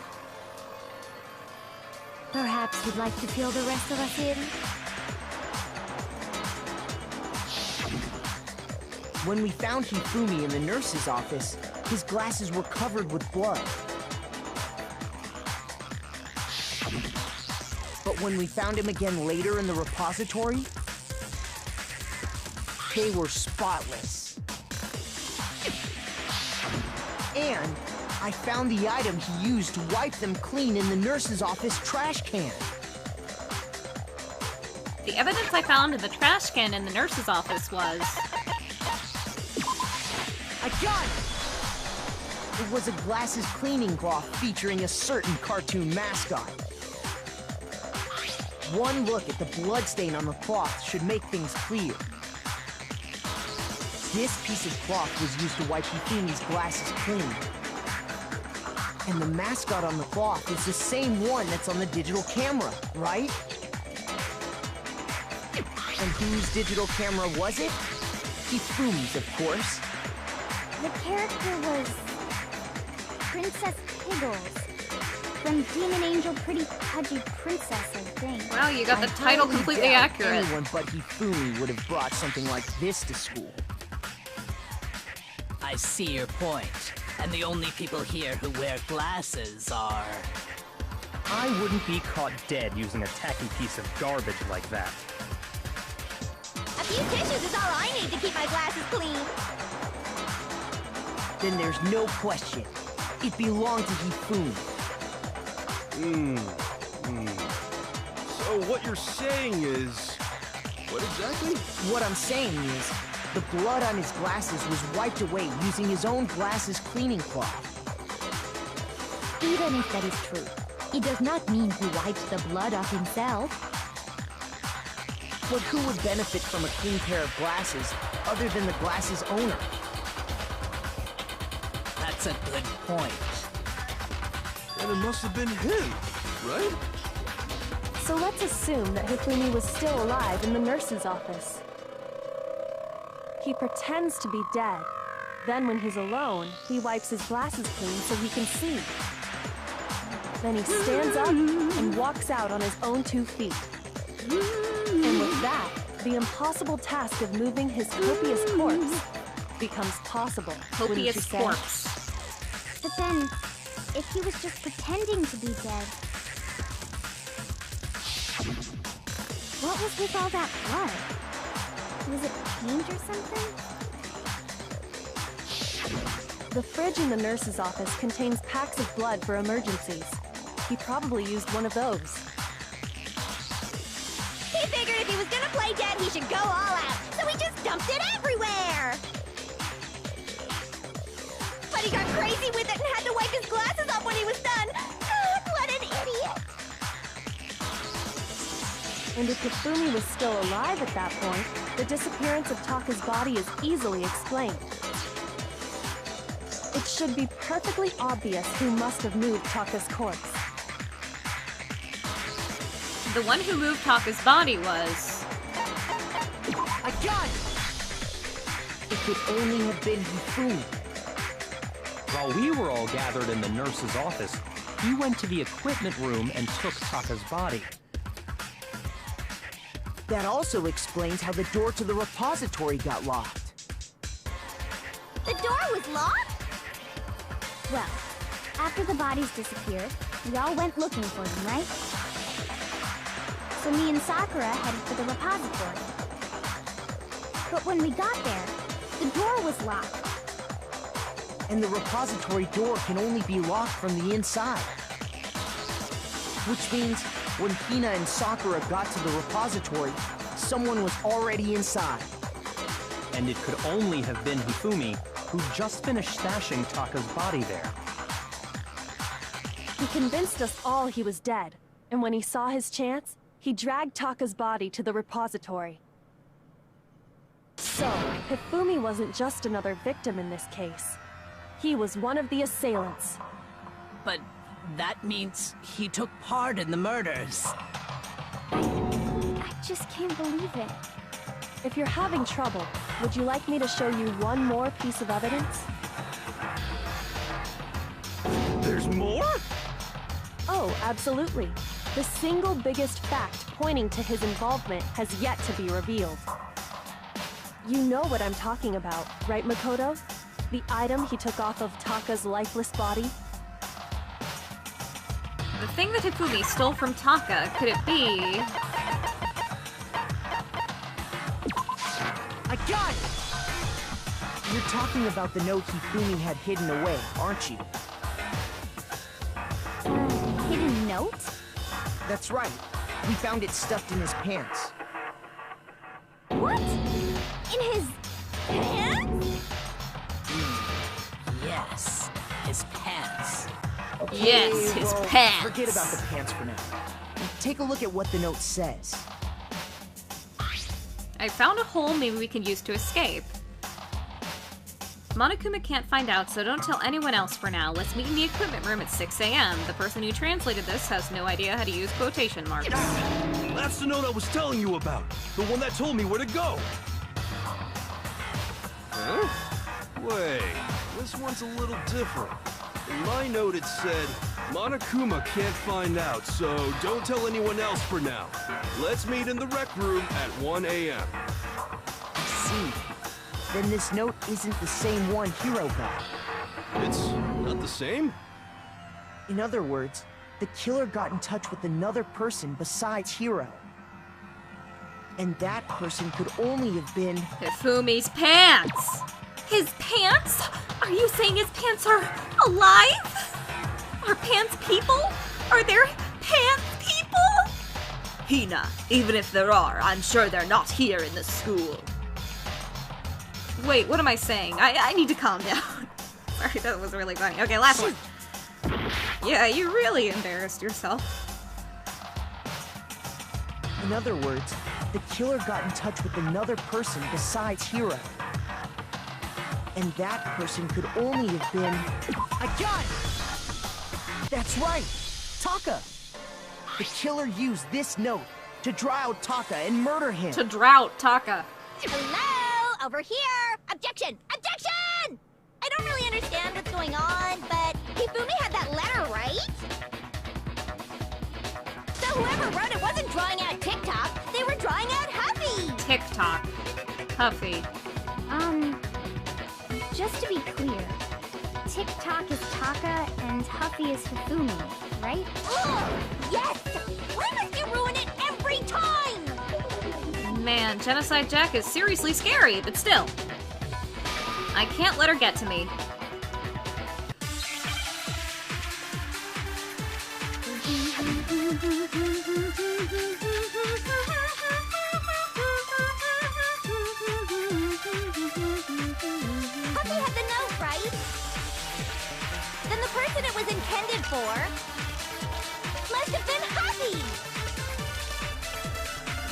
Perhaps you'd like to fill the rest of us in? When we found Hifumi in the nurse's office, his glasses were covered with blood. But when we found him again later in the repository, they were spotless. And I found the item he used to wipe them clean in the nurse's office trash can. The evidence I found in the trash can in the nurse's office was... I got it! It was a glasses cleaning cloth featuring a certain cartoon mascot. One look at the bloodstain on the cloth should make things clear. This piece of cloth was used to wipe Hifumi's glasses clean. And the mascot on the cloth is the same one that's on the digital camera, right? And whose digital camera was it? Hifumi's, of course. The character was Princess Piggles from Demon Angel Pretty Pudgy Princess, I think. Wow, you got the title completely accurate. Anyone but Hifumi would have brought something like this to school. I see your point. And the only people here who wear glasses are... I wouldn't be caught dead using a tacky piece of garbage like that. A few tissues is all I need to keep my glasses clean. Then there's no question. It belonged to Hifumi. So what you're saying is... What exactly? What I'm saying is, the blood on his glasses was wiped away using his own glasses cleaning cloth. Even if that is true, it does not mean he wiped the blood off himself. But who would benefit from a clean pair of glasses other than the glasses owner? That's a good point. And it must have been him, right? So let's assume that Hifumi was still alive in the nurse's office. He pretends to be dead. Then when he's alone, he wipes his glasses clean so he can see. Then he stands up and walks out on his own 2 feet. And with that, the impossible task of moving his copious corpse becomes possible. Copious corpse. But then, if he was just pretending to be dead, what was with all that blood? Was it paint or something? The fridge in the nurse's office contains packs of blood for emergencies. He probably used one of those. He figured if he was gonna play dead, he should go all out, so he just dumped it everywhere! But he got crazy with it and had to wipe his glasses off when he was done! God, what an idiot! And if Hifumi was still alive at that point, the disappearance of Taka's body is easily explained. It should be perfectly obvious who must have moved Taka's corpse. The one who moved Taka's body was... I got it! It could only have been Hifumi. While we were all gathered in the nurse's office, he went to the equipment room and took Taka's body. That also explains how the door to the repository got locked. The door was locked? Well, after the bodies disappeared, we all went looking for them, right? So me and Sakura headed for the repository. But when we got there, the door was locked. And the repository door can only be locked from the inside. Which means, when Hina and Sakura got to the repository, someone was already inside. And it could only have been Hifumi, who just finished stashing Taka's body there. He convinced us all he was dead, and when he saw his chance, he dragged Taka's body to the repository. So, Hifumi wasn't just another victim in this case. He was one of the assailants. But that means he took part in the murders. just can't believe it. If you're having trouble, would you like me to show you one more piece of evidence? There's more? Oh, absolutely. The single biggest fact pointing to his involvement has yet to be revealed. You know what I'm talking about, right, Makoto? The item he took off of Taka's lifeless body? The thing that Hifumi stole from Taka, could it be... I got it! You're talking about the note Hifumi had hidden away, aren't you? Hidden note? That's right. We found it stuffed in his pants. What? In his pants? Yes, his pants. Yes, his well, pants. Forget about the pants for now. Take a look at what the note says. I found a hole maybe we can use to escape. Monokuma can't find out, so don't tell anyone else for now. Let's meet in the equipment room at 6 a.m. The person who translated this has no idea how to use quotation marks. That's the note I was telling you about. The one that told me where to go. Huh? Wait, this one's a little different. In my note it said, Monokuma can't find out, so don't tell anyone else for now. Let's meet in the rec room at 1 a.m. I see. Then this note isn't the same one Hiro got. It's not the same? In other words, the killer got in touch with another person besides Hiro. And that person could only have been... Hifumi's pants! His pants? Are you saying his pants are alive? Are pants people? Are there pants people? Hina, even if there are, I'm sure they're not here in the school. Wait, what am I saying? I need to calm down. Sorry, that was really funny. Okay, last one. Yeah, you really embarrassed yourself. In other words, the killer got in touch with another person besides Hiro. And that person could only have been... I got it! That's right! Taka! The killer used this note to draw out Taka and murder him. To drought Taka. Hello! Over here! Objection! Objection! I don't really understand what's going on, but Hifumi had that letter, right? So whoever wrote it wasn't drawing out TikTok, they were drawing out Huffy! TikTok. Huffy. Just to be clear, TikTok is Taka and Huffy is Hifumi, right? Oh, yes! Why must you ruin it every time? Man, Genocide Jack is seriously scary, but still. I can't let her get to me. Huffy had the note, right? Then the person it was intended for must have been Huffy!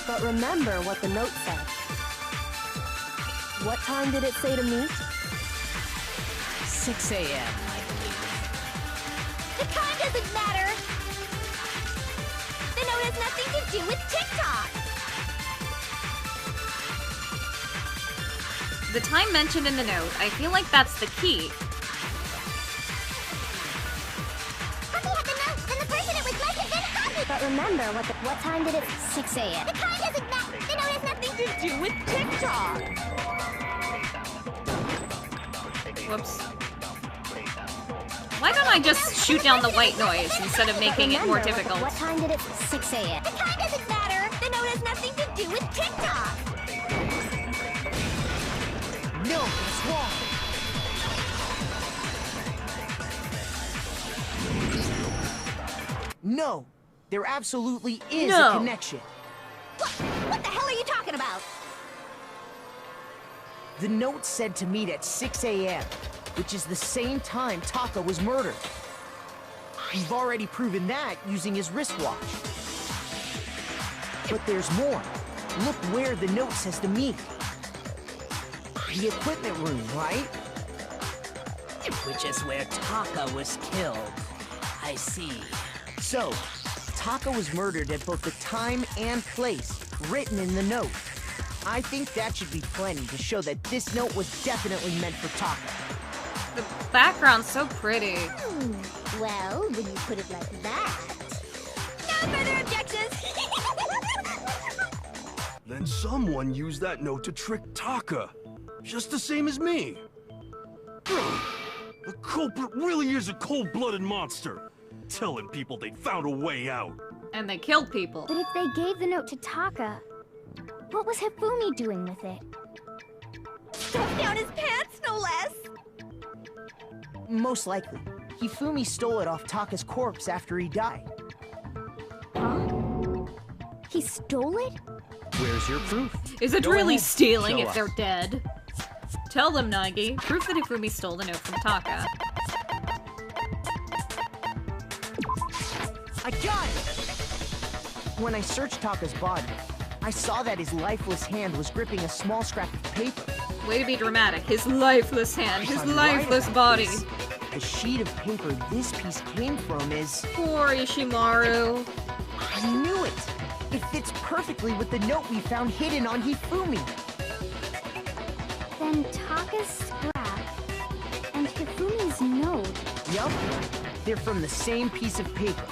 But remember what the note said. What time did it say to meet? 6 a.m., I believe. The time doesn't matter! The note has nothing to do with TikTok! The time mentioned in the note, I feel like that's the key. Huffy had the note, then the person it was must have been Huffy! But remember, what time did it? 6 a.m. The time doesn't matter! The note has nothing to do with TikTok! Whoops. Why don't I just shoot down the white noise instead of making it more difficult? What time did it? 6 a.m. The time doesn't matter! The note has nothing to do with TikTok! No, it's wrong! No, there absolutely is a connection. What the hell are you talking about? The note said to meet at 6 a.m., which is the same time Taka was murdered. We've already proven that using his wristwatch. But there's more. Look where the note says to meet. The equipment room, right? Which is where Taka was killed. I see. So, Taka was murdered at both the time and place written in the note. I think that should be plenty to show that this note was definitely meant for Taka. The background's so pretty. Well, when you put it like that... No further objections! Then someone used that note to trick Taka. Just the same as me. The culprit really is a cold-blooded monster. Telling people they found a way out. And they killed people. But if they gave the note to Taka, what was Hifumi doing with it? Stuffed down his pants, no less! Most likely, Hifumi stole it off Taka's corpse after he died. Huh? He stole it? Where's your proof? Is it Go really ahead. stealing Show if us. they're dead? Tell them, Nagi. Proof that Hifumi stole the note from Taka. I got it! When I searched Taka's body, I saw that his lifeless hand was gripping a small scrap of paper. Way to be dramatic. His lifeless hand, his I'm right lifeless about body. this. The sheet of paper this piece came from is... Poor Ishimaru. I knew it! It fits perfectly with the note we found hidden on Hifumi. Then Taka's scrap and Hifumi's note. Yup, they're from the same piece of paper.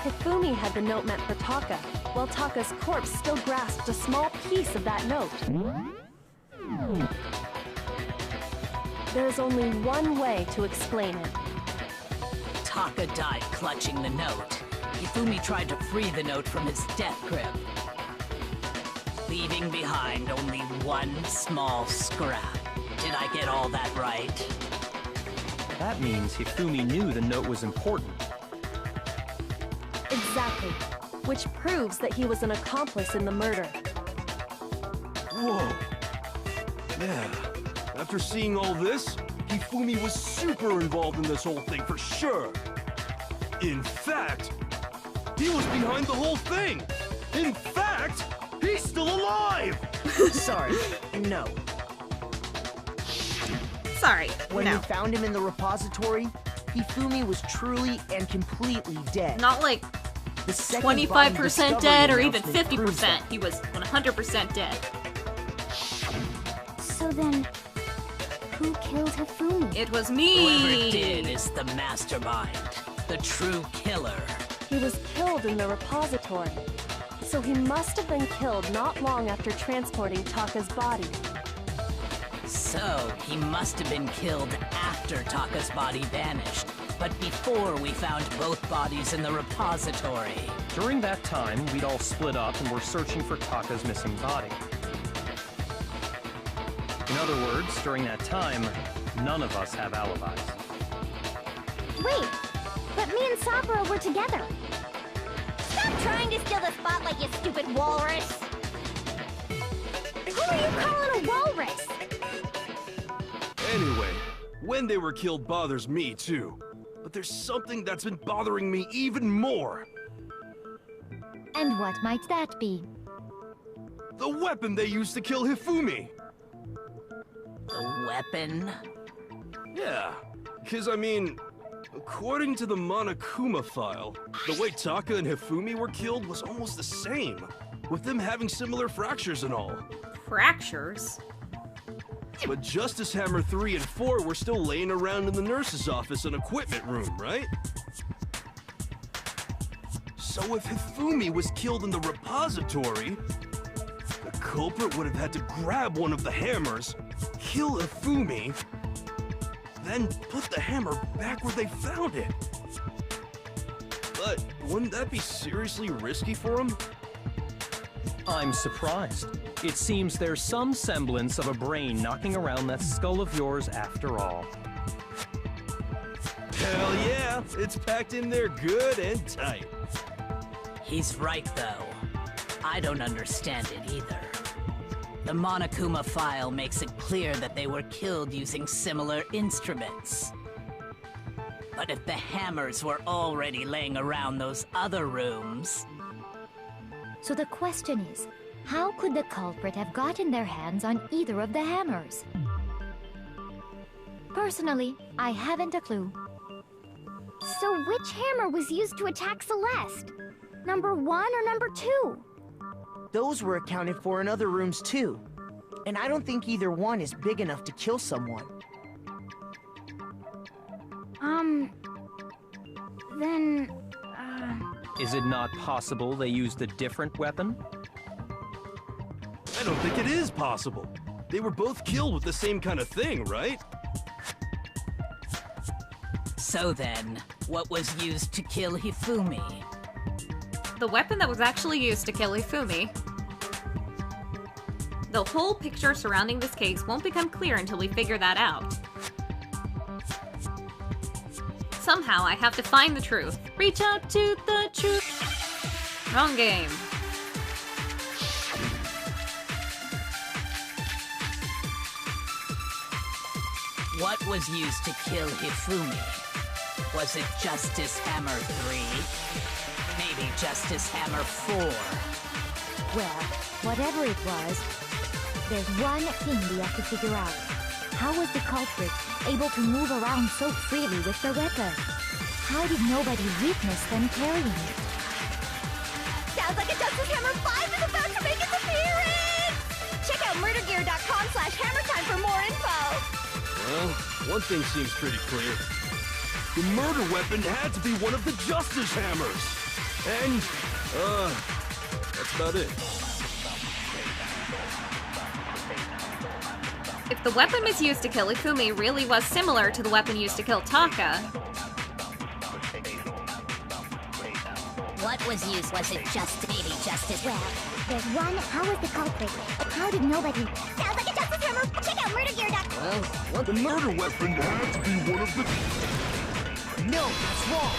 Hifumi had the note meant for Taka, while Taka's corpse still grasped a small piece of that note. There's only one way to explain it. Taka died clutching the note. Hifumi tried to free the note from his death grip, leaving behind only one small scrap. Did I get all that right? That means Hifumi knew the note was important. Exactly. Which proves that he was an accomplice in the murder. Whoa. Yeah. After seeing all this, Hifumi was super involved in this whole thing for sure. In fact, he was behind the whole thing. In fact, he's still alive! Sorry, no. Sorry, When no. we found him in the repository, Hifumi was truly and completely dead. Not like The second body 25% discovery dead or even announcement proves 50%. that. He was 100% dead. So then, who killed Hifumi? It was Whoever me! did is the mastermind, the true killer. He was killed in the repository, so he must have been killed not long after transporting Taka's body. So, he must have been killed after Taka's body vanished, but before we found both bodies in the repository. During that time, we'd all split up and were searching for Taka's missing body. In other words, during that time, none of us have alibis. Wait, but me and Sakura were together. Stop trying to steal the spotlight, you stupid walrus! Who are you calling a walrus? Anyway, when they were killed bothers me too. But there's something that's been bothering me even more. And what might that be? The weapon they used to kill Hifumi. The weapon? Yeah, because I mean, according to the Monokuma file, the way Taka and Hifumi were killed was almost the same, with them having similar fractures and all. Fractures? But Justice Hammer 3 and 4 were still laying around in the nurse's office and equipment room, right? So if Hifumi was killed in the repository, the culprit would have had to grab one of the hammers, kill Hifumi, then put the hammer back where they found it. But wouldn't that be seriously risky for him? I'm surprised. It seems there's some semblance of a brain knocking around that skull of yours after all. Hell yeah, it's packed in there good and tight. He's right, though. I don't understand it either. The Monokuma file makes it clear that they were killed using similar instruments. But if the hammers were already laying around those other rooms... So the question is, how could the culprit have gotten their hands on either of the hammers? Personally, I haven't a clue. So which hammer was used to attack Celeste? Number 1 or number 2? But those were accounted for in other rooms too. And I don't think either one is big enough to kill someone. Then, Is it not possible they used a different weapon? I don't think it is possible. They were both killed with the same kind of thing, right? So then, what was used to kill Hifumi? The weapon that was actually used to kill Hifumi. The whole picture surrounding this case won't become clear until we figure that out. Somehow I have to find the truth. Reach out to the truth. Wrong game. What was used to kill Hifumi? Was it Justice Hammer 3? Maybe Justice Hammer 4? Well, whatever it was, there's one thing we have to figure out. How was the culprit able to move around so freely with the weapon? How did nobody witness them carrying it? Sounds like a Justice Hammer 5 is about to make its appearance! Check out murdergear.com/hammertime for more info! Well, one thing seems pretty clear. The murder weapon had to be one of the Justice Hammers! And, that's about it. If the weapon was used to kill Hifumi really was similar to the weapon used to kill Taka, What was used? Was it just maybe Justice? well, there's one. How was the culprit? How did nobody? Sounds like a Justice Hammer! Check out murdergear.com! Well, the murder weapon had to be one of the... No, that's wrong.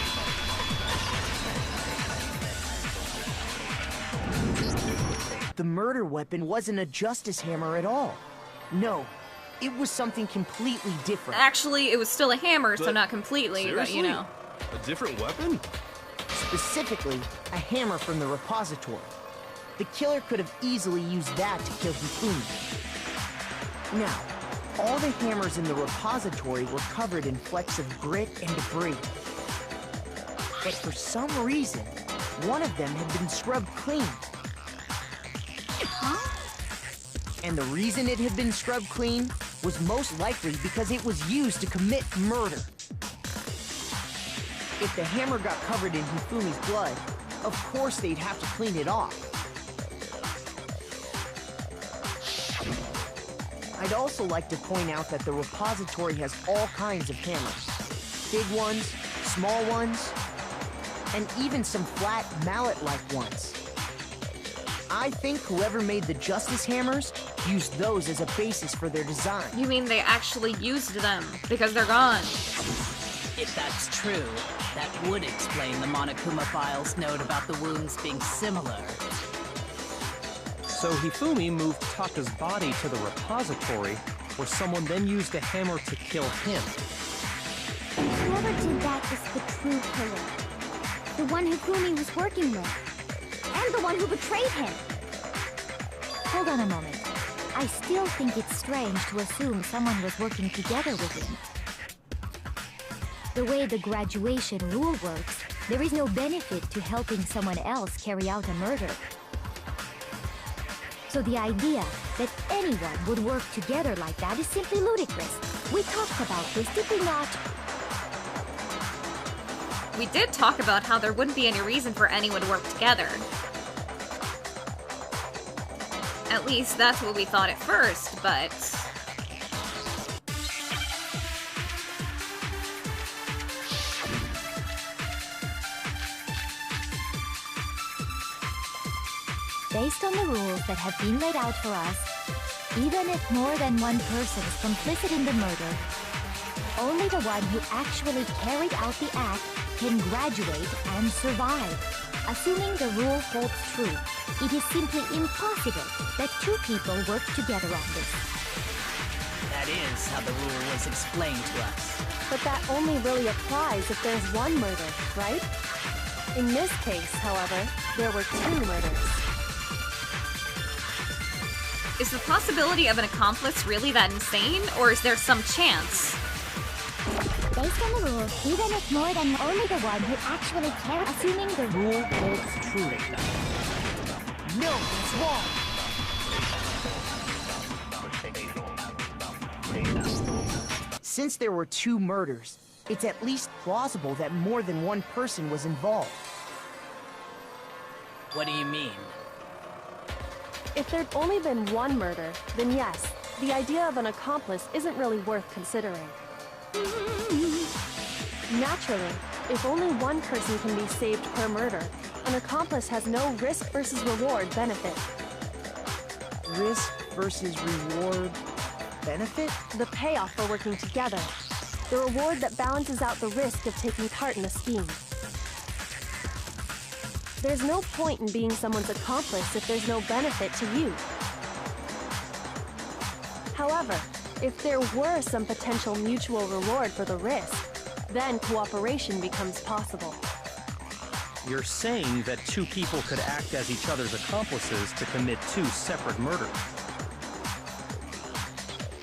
The murder weapon wasn't a Justice Hammer at all. No, it was something completely different. actually it was still a hammer, so But not completely, but you seriously? know. A different weapon? Specifically, a hammer from the repository. The killer could have easily used that to kill Hifumi. Now, all the hammers in the repository were covered in flecks of grit and debris. But for some reason, one of them had been scrubbed clean. And the reason it had been scrubbed clean was most likely because it was used to commit murder. If the hammer got covered in Hifumi's blood, of course they'd have to clean it off. I'd also like to point out that the repository has all kinds of hammers. Big ones, small ones, and even some flat mallet-like ones. I think whoever made the Justice Hammers used those as a basis for their design. You mean they actually used them, because they're gone. If that's true, that would explain the Monokuma Files note about the wounds being similar. So Hifumi moved Taka's body to the repository, where someone then used a hammer to kill him. Whoever did that is the true killer. The one Hifumi was working with. And the one who betrayed him. Hold on a moment. I still think it's strange to assume someone was working together with him. The way the graduation rule works, there is no benefit to helping someone else carry out a murder. So the idea that anyone would work together like that is simply ludicrous. We talked about this, did we not? We did talk about how there wouldn't be any reason for anyone to work together. At least that's what we thought at first, but... Based on the rules that have been laid out for us, even if more than one person is complicit in the murder, only the one who actually carried out the act can graduate and survive. Assuming the rule holds true, it is simply impossible that two people work together on this. That is how the rule was explained to us. But that only really applies if there's one murder, right? In this case, however, there were two murders. Is the possibility of an accomplice really that insane, or is there some chance? Based on the rules, even if more than only the one who actually carried, assuming the Rule holds true. No, that's wrong. Since there were 2 murders, it's at least plausible that more than one person was involved. What do you mean? If there'd only been one murder, then yes, the idea of an accomplice isn't really worth considering. Naturally, if only one person can be saved per murder, an accomplice has no risk versus reward benefit. Risk versus reward benefit? The payoff for working together. The reward that balances out the risk of taking part in a scheme. There's no point in being someone's accomplice if there's no benefit to you. However, if there were some potential mutual reward for the risk, then cooperation becomes possible. You're saying that 2 people could act as each other's accomplices to commit 2 separate murders.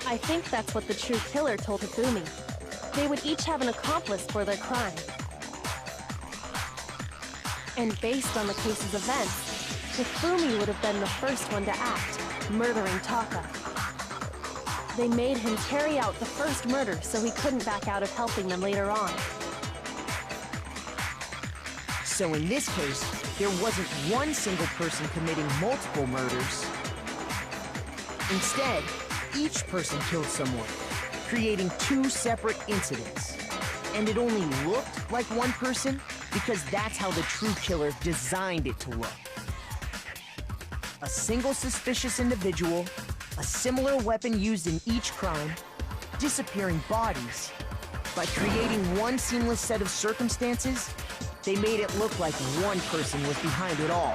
I think that's what the true killer told Hifumi. They would each have an accomplice for their crime. And based on the case's events, Hifumi would have been the first one to act, murdering Taka. They made him carry out the first murder so he couldn't back out of helping them later on. So in this case, there wasn't one single person committing multiple murders. Instead, each person killed someone, creating 2 separate incidents. And it only looked like one person because that's how the true killer designed it to look. A single suspicious individual, a similar weapon used in each crime, disappearing bodies. By creating one seamless set of circumstances, they made it look like one person was behind it all.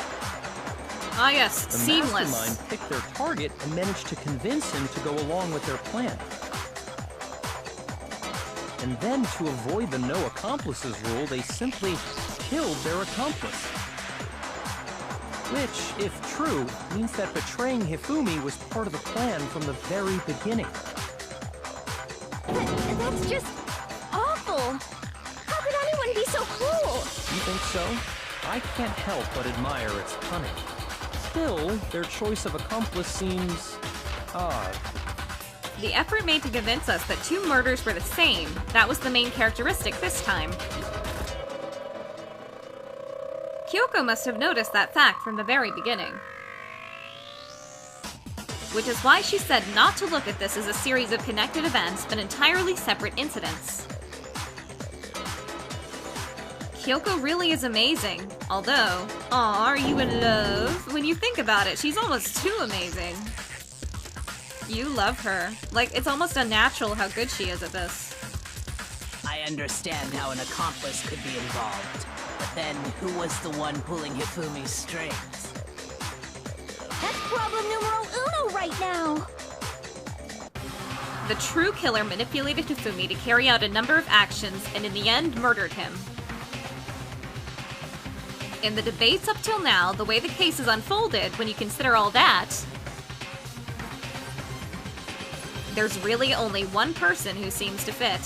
Ah yes, The seamless. mastermind picked their target and managed to convince him to go along with their plan. And then, to avoid the no accomplices rule, they simply killed their accomplice. Which, if true, means that betraying Hifumi was part of the plan from the very beginning. That's just awful. How could anyone be so cruel? You think so? I can't help but admire its cunning. Still, their choice of accomplice seems odd. The effort made to convince us that 2 murders were the same, that was the main characteristic this time. Kyoko must have noticed that fact from the very beginning. Which is why she said not to look at this as a series of connected events, but entirely separate incidents. Kyoko really is amazing, although, aw, are you in love? When you think about it, she's almost too amazing. You love her. Like, it's almost unnatural how good she is at this. I understand how an accomplice could be involved, but then who was the one pulling Hifumi's strings? That's problem numero uno right now. The true killer manipulated Hifumi to carry out a number of actions and in the end murdered him. In the debates up till now, the way the case is unfolded, when you consider all that, there's really only one person who seems to fit.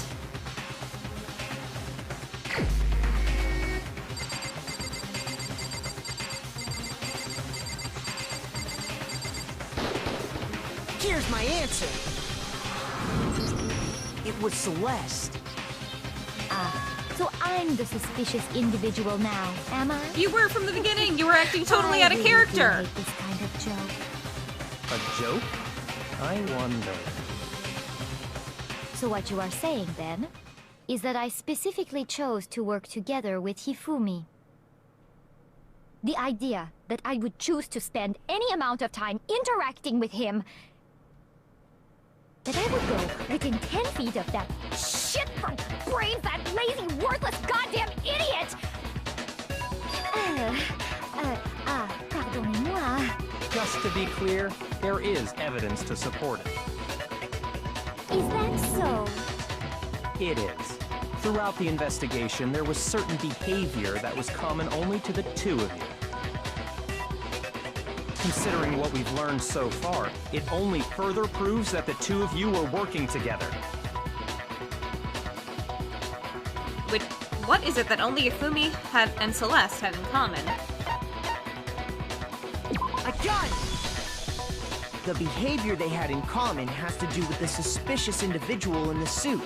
Here's my answer. It was Celeste. So I'm the suspicious individual now, am I? You were from the beginning! You were acting totally out of I really character! do hate this kind of joke. A joke? I wonder. So what you are saying, then, is that I specifically chose to work together with Hifumi. The idea that I would choose to spend any amount of time interacting with him, that I would go within 10 feet of that Shit from brain fat, lazy, worthless, goddamn idiot! Pardonnez-moi. Just to be clear, there is evidence to support it. Is that so? It is. Throughout the investigation, there was certain behavior that was common only to the 2 of you. Considering what we've learned so far, it only further proves that the 2 of you were working together. Which, what is it that only Hifumi and Celeste had in common? done? The behavior they had in common has to do with the suspicious individual in the suit,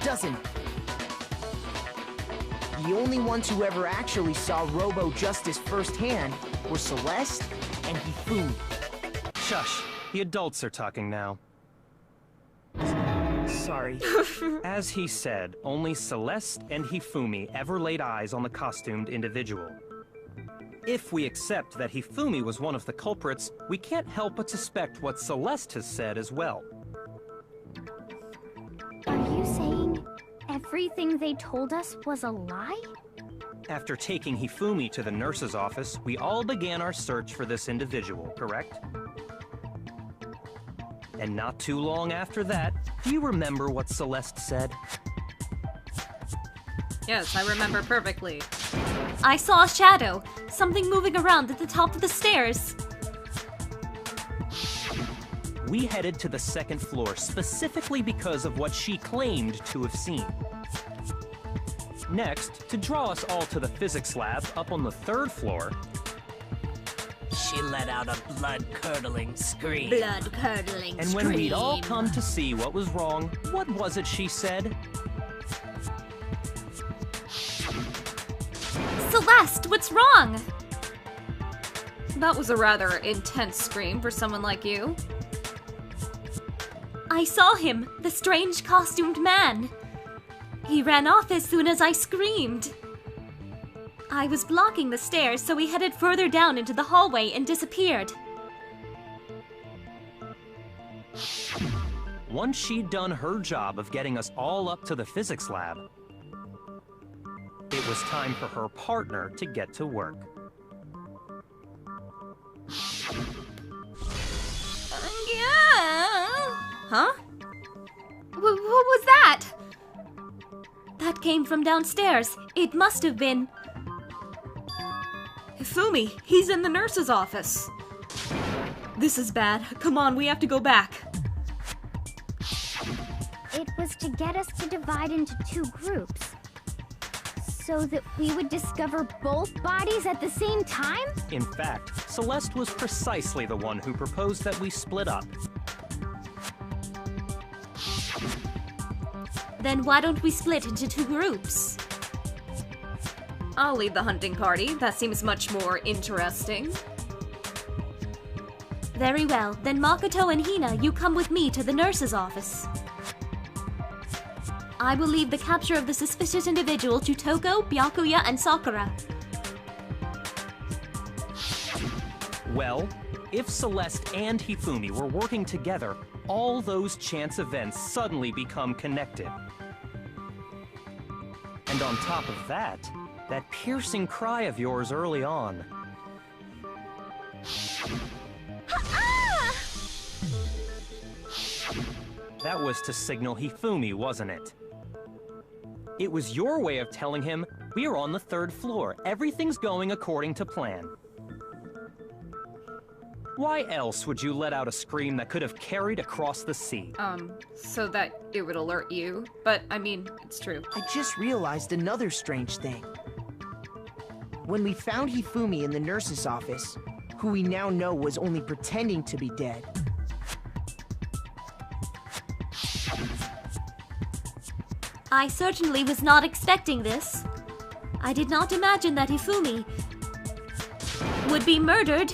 doesn't it? The only ones who ever actually saw Robo Justice firsthand were Celeste and Hifumi. Shush. The adults are talking now. Sorry. As he said, only Celeste and Hifumi ever laid eyes on the costumed individual. If we accept that Hifumi was one of the culprits, we can't help but suspect what Celeste has said as well. Are you saying everything they told us was a lie? After taking Hifumi to the nurse's office, we all began our search for this individual, correct? And not too long after that, do you remember what Celeste said? Yes, I remember perfectly. I saw a shadow, something moving around at the top of the stairs. We headed to the second floor specifically because of what she claimed to have seen. Next, to draw us all to the physics lab up on the third floor, She let out a blood-curdling scream. Blood-curdling and when we'd all come to see what was wrong, what was it she said? Celeste, what's wrong? That was a rather intense scream for someone like you. I saw him, the strange costumed man. He ran off as soon as I screamed. I was blocking the stairs, so he headed further down into the hallway and disappeared. Once she'd done her job of getting us all up to the physics lab, it was time for her partner to get to work. Yeah. Huh? What was that? That came from downstairs. It must have been... Hifumi, he's in the nurse's office. This is bad. Come on, we have to go back. It was to get us to divide into two groups, so that we would discover both bodies at the same time? In fact, Celeste was precisely the one who proposed that we split up. Then why don't we split into two groups? I'll lead the hunting party. That seems much more interesting. Very well. Then Makoto and Hina, you come with me to the nurse's office. I will leave the capture of the suspicious individual to Toko, Byakuya, and Sakura. Well, if Celeste and Hifumi were working together, all those chance events suddenly become connected. And on top of that piercing cry of yours early on. That was to signal Hifumi, wasn't it? It was your way of telling him, we're on the third floor, everything's going according to plan. Why else would you let out a scream that could have carried across the sea? So that it would alert you. But, I mean, it's true. I just realized another strange thing. When we found Hifumi in the nurse's office, who we now know was only pretending to be dead, I certainly was not expecting this. I did not imagine that Hifumi would be murdered.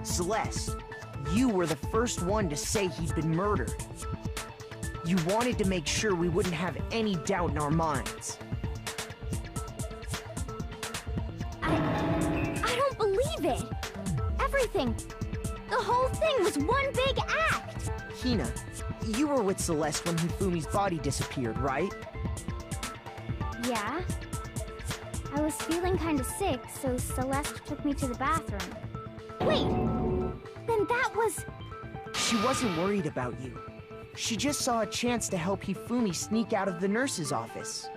Celeste, you were the first one to say he'd been murdered. You wanted to make sure we wouldn't have any doubt in our minds. I don't believe it. Everything, the whole thing was one big act. Hina, you were with Celeste when Hifumi's body disappeared, right? Yeah. I was feeling kind of sick, so Celeste took me to the bathroom. Wait! Then that was... She wasn't worried about you. She just saw a chance to help Hifumi sneak out of the nurse's office.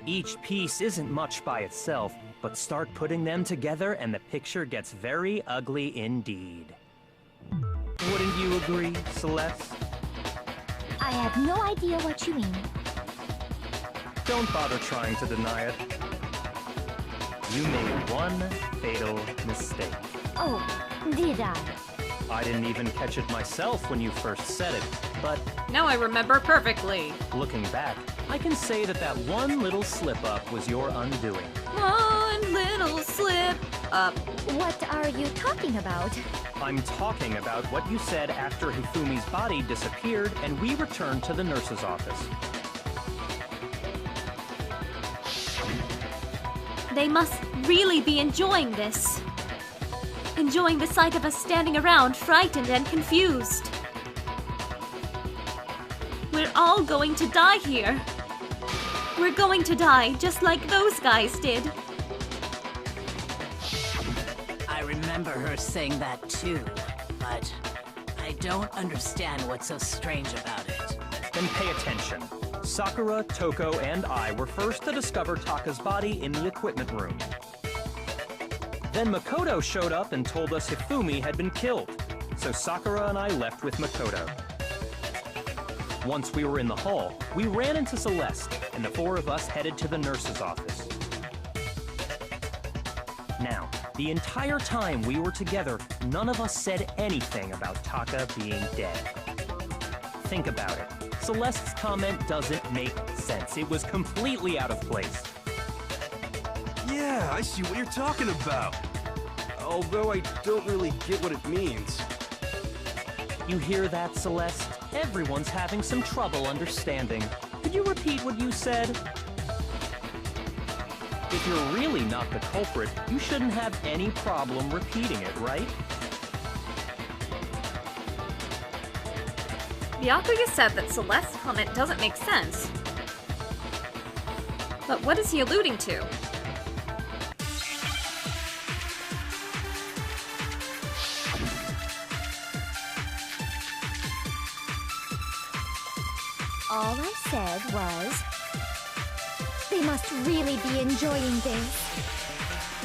Each piece isn't much by itself, but start putting them together and the picture gets very ugly indeed. Wouldn't you agree, Celeste? I have no idea what you mean. Don't bother trying to deny it. You made one fatal mistake. Oh, did I? I didn't even catch it myself when you first said it, but Now I remember perfectly. looking back, I can say that that one little slip-up was your undoing. One little slip up. What are you talking about? I'm talking about what you said after Hifumi's body disappeared and we returned to the nurse's office. They must really be enjoying this. Enjoying the sight of us standing around, frightened and confused. We're all going to die here. We're going to die just like those guys did. I remember her saying that too, but I don't understand what's so strange about it. Then pay attention. Sakura, Toko, and I were first to discover Taka's body in the equipment room. Then Makoto showed up and told us Hifumi had been killed, so Sakura and I left with Makoto. Once we were in the hall, we ran into Celeste, and the four of us headed to the nurse's office. Now, the entire time we were together, none of us said anything about Taka being dead. Think about it. Celeste's comment doesn't make sense. It was completely out of place. Yeah, I see what you're talking about. Although I don't really get what it means. You hear that, Celeste? Everyone's having some trouble understanding. Could you repeat what you said? If you're really not the culprit, you shouldn't have any problem repeating it, right? Byakuya said that Celeste's comment doesn't make sense. But what is he alluding to? All I said was, they must really be enjoying this.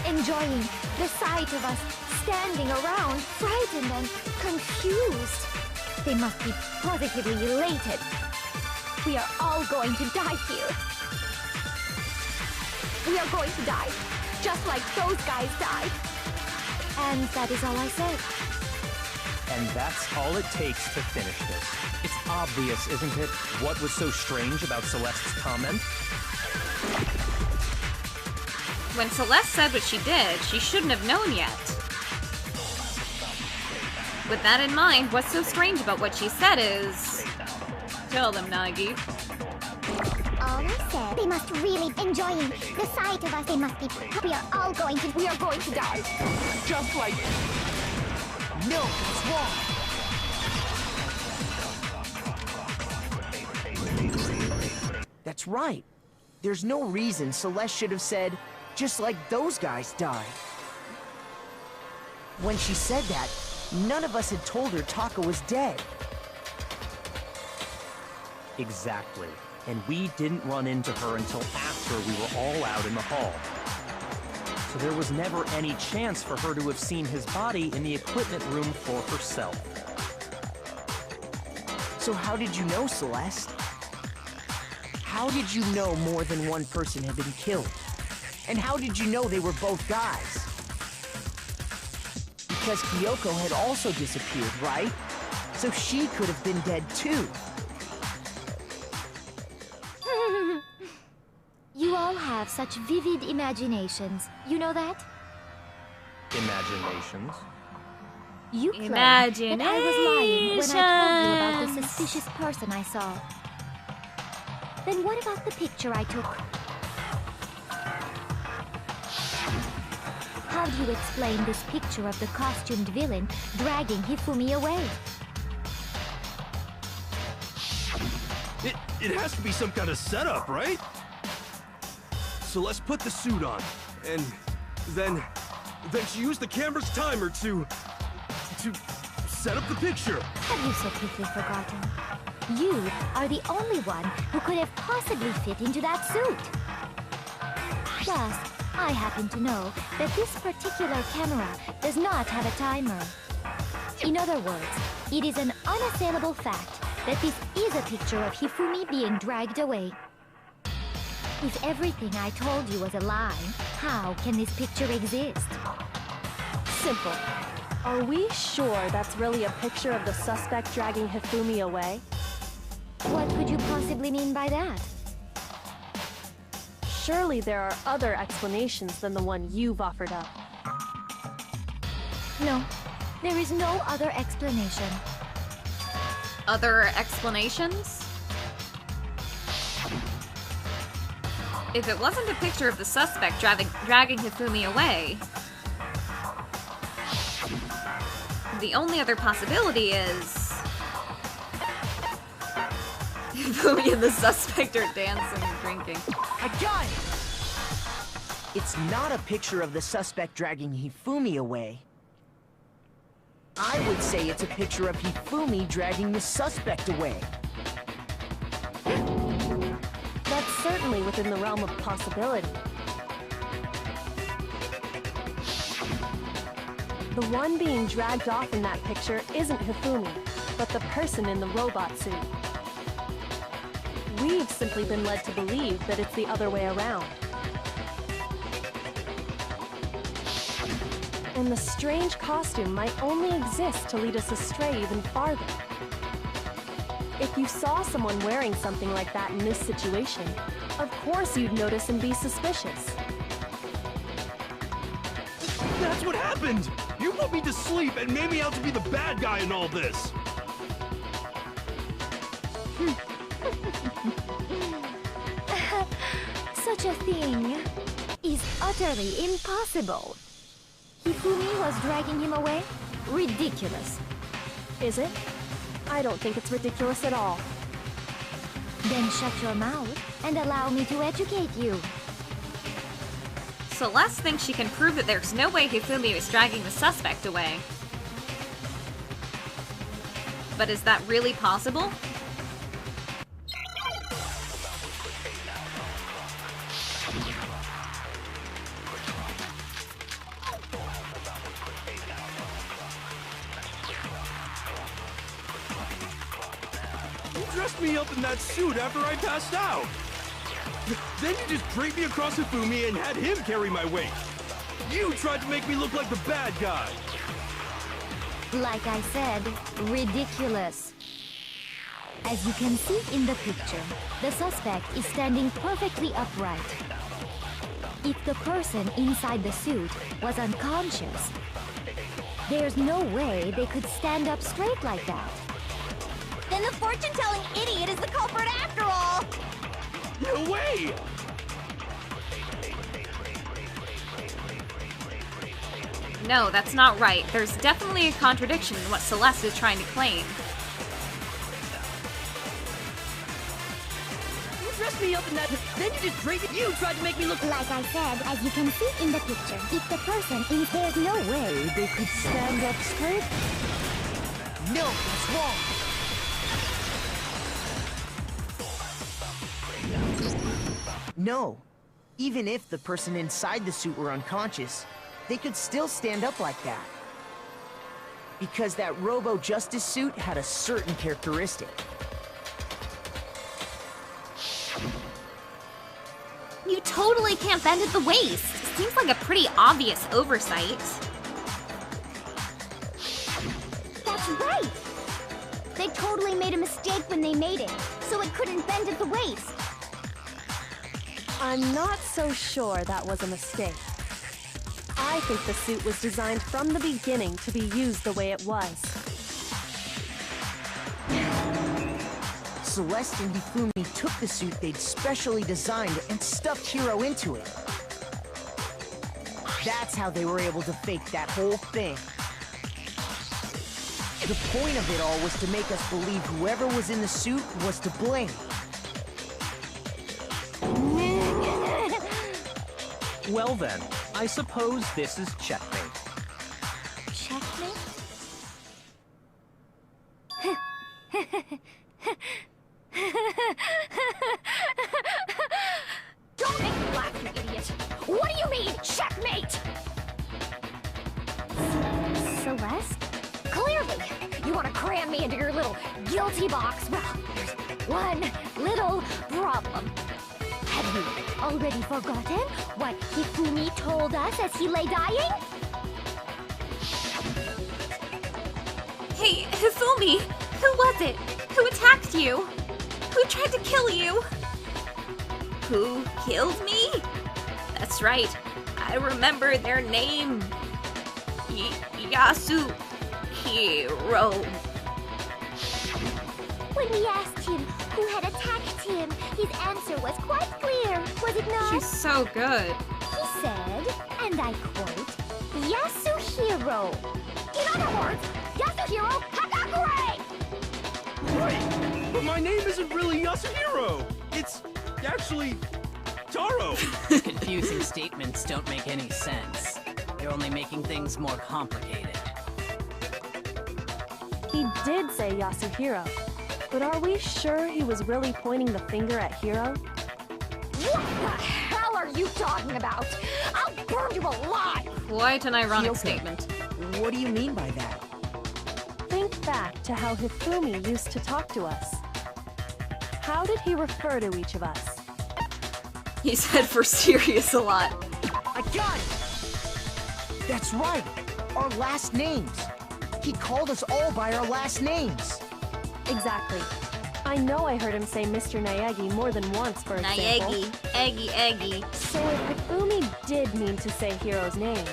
Enjoying the sight of us standing around, frightened and confused. They must be positively elated. We are all going to die here. We are going to die, just like those guys died. And that is all I said. And that's all it takes to finish this. It's obvious, isn't it, what was so strange about Celeste's comment? When Celeste said what she did, she shouldn't have known yet. With that in mind, what's so strange about what she said is... Tell them, Nagi. All I said, they must really enjoying the sight of us. They must be. We are going to die. Just like... No, that's wrong. That's right. There's no reason Celeste should have said, just like those guys died. When she said that, none of us had told her Taka was dead. Exactly. And we didn't run into her until after we were all out in the hall. So there was never any chance for her to have seen his body in the equipment room for herself. So how did you know, Celeste? How did you know more than one person had been killed? And how did you know they were both guys? Because Kyoko had also disappeared, right? So she could have been dead too. You all have such vivid imaginations. You know that? Imaginations? You claim that I was lying when I told you about the Imaginations. suspicious person I saw. Then what about the picture I took? How do you explain this picture of the costumed villain dragging Hifumi away? It has to be some kind of setup, right? So let's put the suit on, and then she used the camera's timer to set up the picture. Have you so quickly forgotten? You are the only one who could have possibly fit into that suit. Plus, I happen to know that this particular camera does not have a timer. In other words, it is an unassailable fact that this is a picture of Hifumi being dragged away. If everything I told you was a lie, how can this picture exist? Simple. Are we sure that's really a picture of the suspect dragging Hifumi away? What could you possibly mean by that? Surely there are other explanations than the one you've offered up. No, there is no other explanation. Other explanations? If it wasn't a picture of the suspect dragging Hifumi away, the only other possibility is Hifumi and the suspect are dancing and drinking. I got it! It's not a picture of the suspect dragging Hifumi away. I would say it's a picture of Hifumi dragging the suspect away. That's certainly within the realm of possibility. The one being dragged off in that picture isn't Hifumi, but the person in the robot suit. We've simply been led to believe that it's the other way around. And the strange costume might only exist to lead us astray even farther. If you saw someone wearing something like that in this situation, of course you'd notice and be suspicious. That's what happened! You put me to sleep and made me out to be the bad guy in all this! Such a thing is utterly impossible. Hifumi was dragging him away? Ridiculous. Is it? I don't think it's ridiculous at all. Then shut your mouth and allow me to educate you. Celeste thinks she can prove that there's no way Hifumi is dragging the suspect away. But is that really possible? You dressed me up in that suit after I passed out! Then you just draped me across Hifumi and had him carry my weight! You tried to make me look like the bad guy! Like I said, ridiculous. As you can see in the picture, the suspect is standing perfectly upright. If the person inside the suit was unconscious, there's no way they could stand up straight like that. Then the fortune-telling idiot is the culprit after all! No way! No, that's not right. There's definitely a contradiction in what Celeste is trying to claim. You dressed me up in that, then you just draped it. You tried to make me look Like I said, as you can see in the picture, if the person is there's no way they could stand up straight. No, that's wrong. No. Even if the person inside the suit were unconscious, they could still stand up like that. Because that Robo-Justice suit had a certain characteristic. You totally can't bend at the waist. Seems like a pretty obvious oversight. That's right! They totally made a mistake when they made it, so it couldn't bend at the waist. I'm not so sure that was a mistake. I think the suit was designed from the beginning to be used the way it was. Celeste and Hifumi took the suit they'd specially designed and stuffed Hiro into it. That's how they were able to fake that whole thing. The point of it all was to make us believe whoever was in the suit was to blame. Well then, I suppose this is checkmate. Checkmate? Don't make me laugh, you idiot! What do you mean, checkmate? Celeste? Clearly, you want to cram me into your little guilty box. Well, there's one little problem. Have you already forgotten what Hifumi told us as he lay dying? Hey, Hifumi! Who was it? Who attacked you? Who tried to kill you? Who killed me? That's right. I remember their name. Yasuhiro. When we asked him who had attacked him, his answer was quite clear, was it not? She's so good. He said, and I quote, Yasuhiro. In other words, Yasuhiro Hagakure! Wait, but my name isn't really Yasuhiro. It's actually Taro. Confusing statements don't make any sense. You're only making things more complicated. He did say Yasuhiro, but are we sure he was really pointing the finger at Hiro? What the hell are you talking about? I'll burn you alive! Quite an ironic Kyoka, statement. What do you mean by that? Think back to how Hifumi used to talk to us. How did he refer to each of us? He said for serious a lot. I got it! That's right! Our last names! He called us all by our last names! Exactly. I know I heard him say Mr. Naegi more than once, for example. Naegi. Eggy. So if Hifumi did mean to say Hiro's name,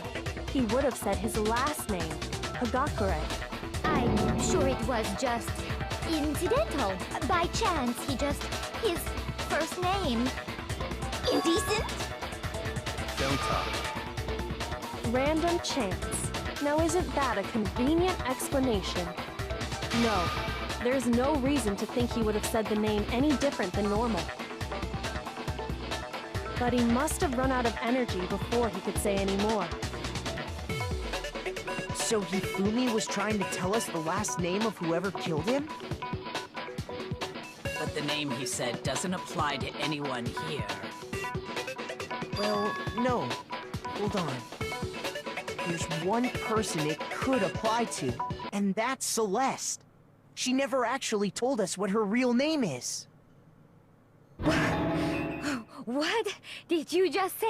he would have said his last name, Hagakure. I'm sure it was just incidental. By chance, his first name. Indecent? Don't talk. Random chance. Now isn't that a convenient explanation? No, there's no reason to think he would have said the name any different than normal. But he must have run out of energy before he could say any more. So Hifumi was trying to tell us the last name of whoever killed him? But the name he said doesn't apply to anyone here. Well, no. Hold on. There's one person it could apply to, and that's Celeste. She never actually told us what her real name is. What did you just say?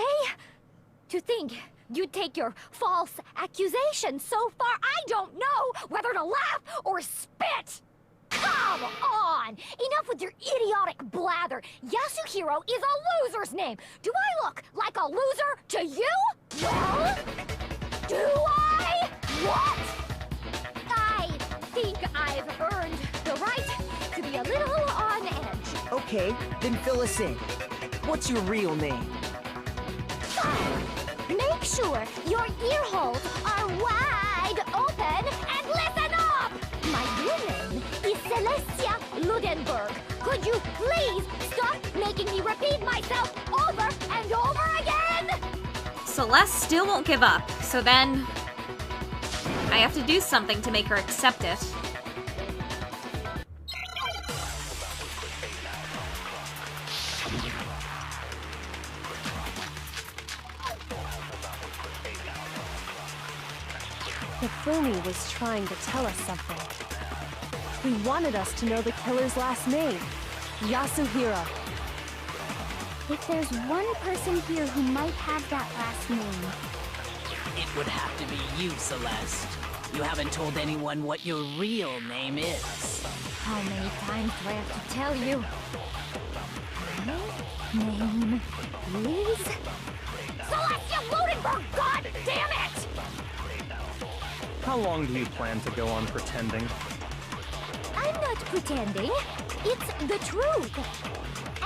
To think you'd take your false accusation so far, I don't know whether to laugh or spit! Come on! Enough with your idiotic blather! Yasuhiro is a loser's name! Do I look like a loser to you? Well, do I? What? I think I've earned the right to be a little on edge. Okay, then fill us in. What's your real name? Fine. Make sure your ear holes are wide open and listen up! My real name is Celestia Ludenberg. Could you please stop making me repeat myself over and over again? Celeste still won't give up, so then I have to do something to make her accept it. Hifumi was trying to tell us something. He wanted us to know the killer's last name, Yasuhiro. If there's one person here who might have that last name, It would have to be you, Celeste. You haven't told anyone what your real name is. how many times do I have to tell you? My name is... Celestia Ludenberg, god damn it! How long do you plan to go on pretending? I'm not pretending. It's the truth.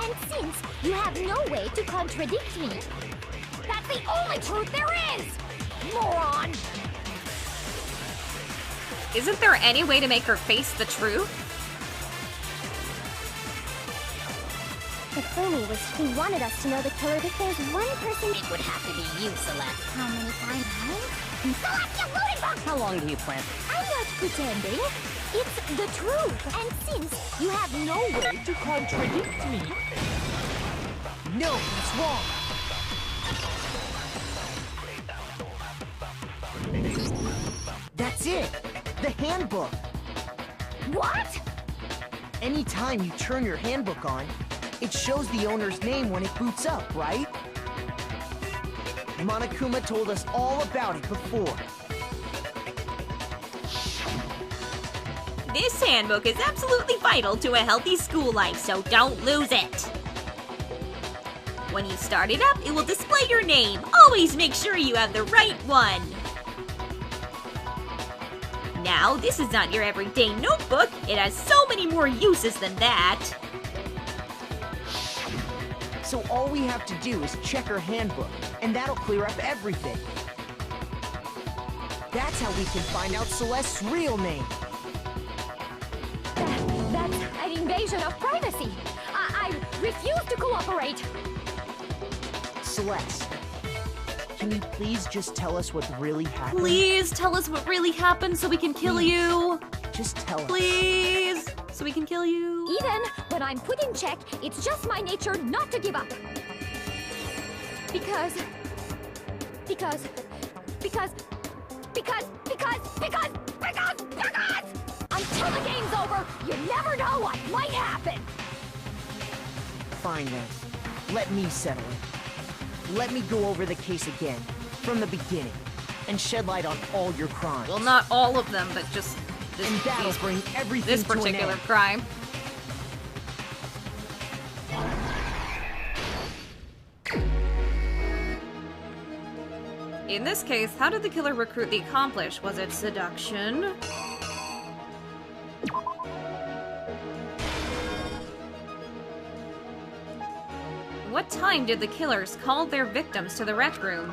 And since you have no way to contradict me, That's the only truth there is! Moron! Isn't there any way to make her face the truth? Hifumi he wanted us to know the killer. If there's one person... It would have to be you, Celeste. How many times? Celestia Ludenberg! How long do you plan? I'm not pretending. It's the truth. And since you have no way to contradict me, No, that's wrong! That's it! The handbook! What? Anytime you turn your handbook on, It shows the owner's name when it boots up, right? Monokuma told us all about it before. This handbook is absolutely vital to a healthy school life, so don't lose it. When you start it up, it will display your name. Always make sure you have the right one. Now, this is not your everyday notebook. It has so many more uses than that. So all we have to do is check her handbook, and that'll clear up everything. That's how we can find out Celeste's real name. That's an invasion of privacy. I refuse to cooperate. Celeste, can you please just tell us what really happened? Please tell us what really happened so we can kill you. Just tell us. Please, so we can kill you. Even when I'm put in check, it's just my nature not to give up. Because until the game's over, you never know what might happen. Fine then. Let me settle it. Let me go over the case again, from the beginning, and shed light on all your crimes. Well, not all of them, but just that'll bring everything this to an particular end. crime. In this case, how did the killer recruit the accomplice? Was it seduction? What time did the killers call their victims to the rec room?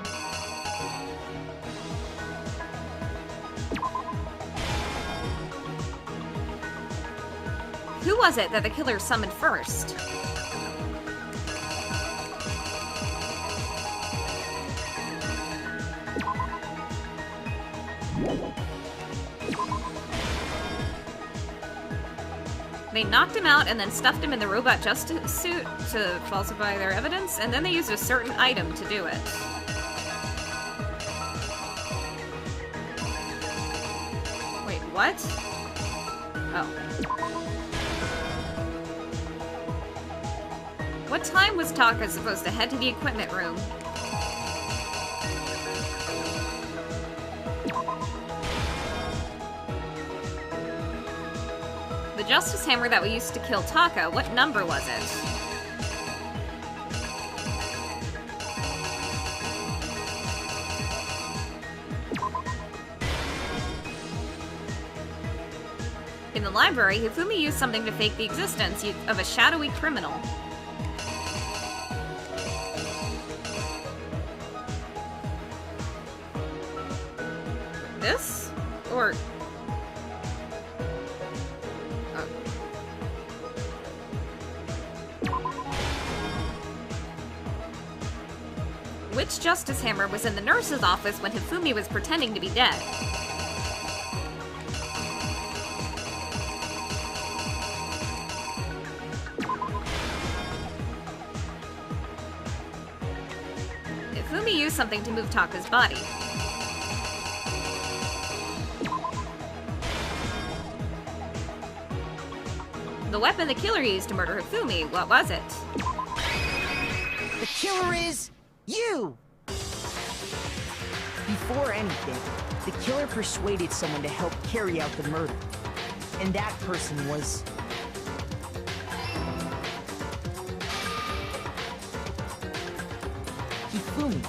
Who was it that the killers summoned first? They knocked him out and then stuffed him in the robot justice suit to falsify their evidence, and then they used a certain item to do it. Wait, what? Oh. What time was Taka supposed to head to the equipment room? The Justice Hammer that we used to kill Taka, what number was it? In the library, Hifumi used something to fake the existence of a shadowy criminal. This? Or... Which Justice Hammer was in the nurse's office when Hifumi was pretending to be dead? Hifumi used something to move Taka's body. The weapon the killer used to murder Hifumi, what was it? The killer is... you! Before anything, the killer persuaded someone to help carry out the murder. And that person was... Hifumi.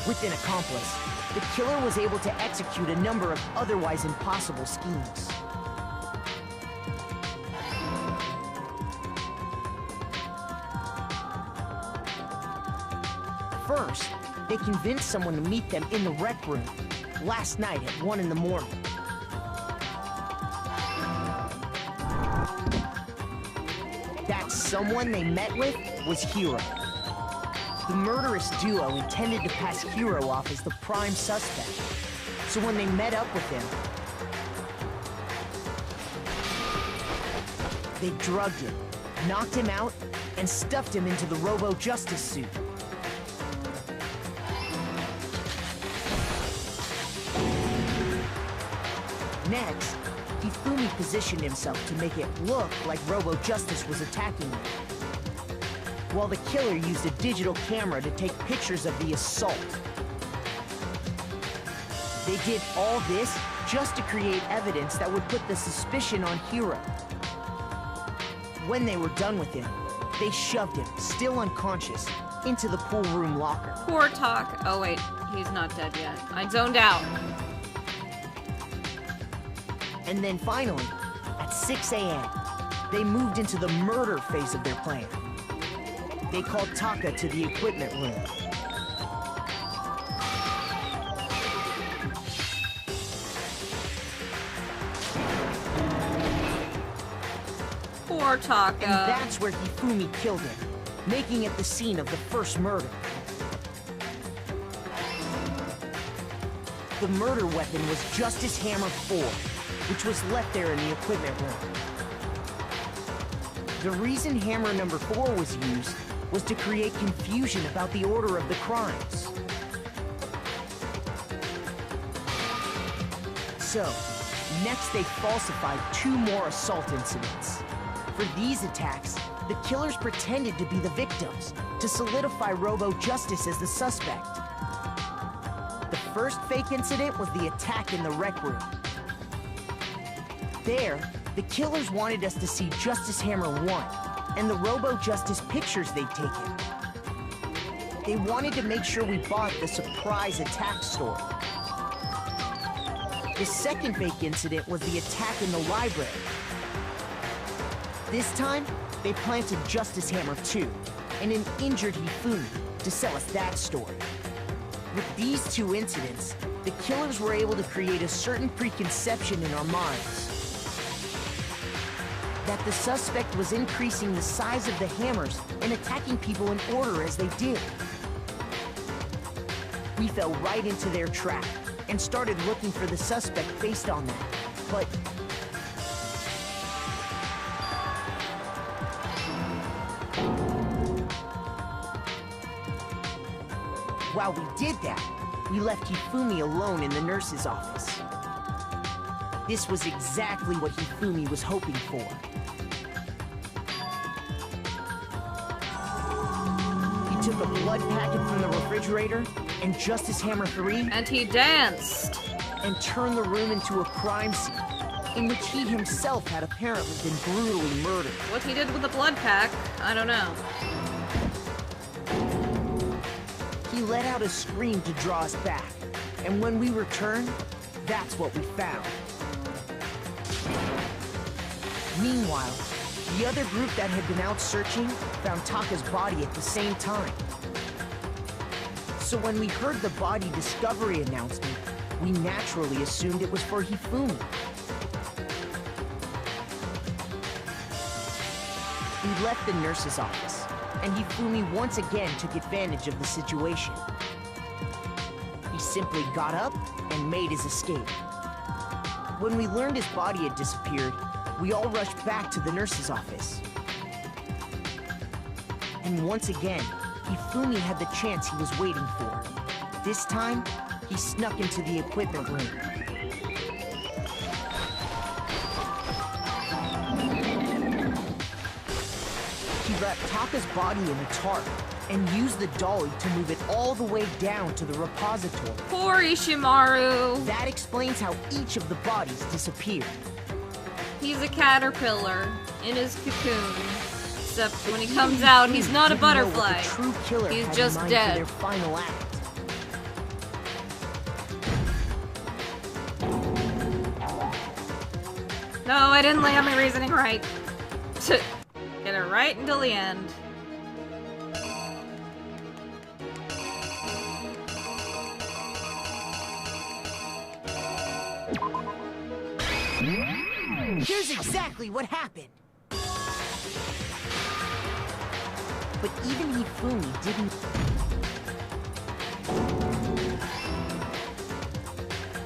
With an accomplice, the killer was able to execute a number of otherwise impossible schemes. First, they convinced someone to meet them in the rec room last night at 1 in the morning. That someone they met with was Hiro. The murderous duo intended to pass Hiro off as the prime suspect. So when they met up with him, they drugged him, knocked him out, and stuffed him into the Robo-Justice suit. Next, Hifumi positioned himself to make it look like Robo-Justice was attacking him. while the killer used a digital camera to take pictures of the assault. They did all this just to create evidence that would put the suspicion on Hiro. When they were done with him, they shoved him, still unconscious, into the pool room locker. Poor Talk. Oh wait, he's not dead yet. I zoned out. And then finally, at 6 a.m., they moved into the murder phase of their plan. They called Taka to the equipment room. Poor Taka. And that's where Hifumi killed him, making it the scene of the first murder. The murder weapon was Justice Hammer 4, which was left there in the equipment room. The reason Hammer number 4 was used was to create confusion about the order of the crimes. So, next they falsified 2 more assault incidents. For these attacks, the killers pretended to be the victims, to solidify Robo Justice as the suspect. The first fake incident was the attack in the rec room. There, the killers wanted us to see Justice Hammer 1 and the Robo Justice pictures they'd taken. They wanted to make sure we bought the surprise attack story. The second fake incident was the attack in the library. This time, they planted Justice Hammer 2 and an injured Hifumi to sell us that story. With these 2 incidents, the killers were able to create a certain preconception in our minds. That the suspect was increasing the size of the hammers and attacking people in order as they did. We fell right into their trap and started looking for the suspect based on that. But while we did that, we left Hifumi alone in the nurse's office. This was exactly what Hifumi was hoping for. He took a blood packet from the refrigerator and Justice Hammer 3, And he danced. and turned the room into a crime scene, in which he himself had apparently been brutally murdered. What he did with the blood pack, I don't know. He let out a scream to draw us back, and when we returned, that's what we found. Meanwhile, the other group that had been out searching found Taka's body at the same time. So when we heard the body discovery announcement, we naturally assumed it was for Hifumi. We left the nurse's office, and Hifumi once again took advantage of the situation. He simply got up and made his escape. When we learned his body had disappeared, we all rushed back to the nurse's office. And once again, Hifumi had the chance he was waiting for. This time, he snuck into the equipment room. He wrapped Taka's body in a tarp and used the dolly to move it all the way down to the repository. Poor Ishimaru. That explains how each of the bodies disappeared. He's a caterpillar in his cocoon. Except when he comes out, he's not a Didn't know what butterfly. the true killer He's had in just mind dead. for their final act. No, I didn't lay out my reasoning right. Get it right until the end. Here's exactly what happened. But even Hifumi didn't...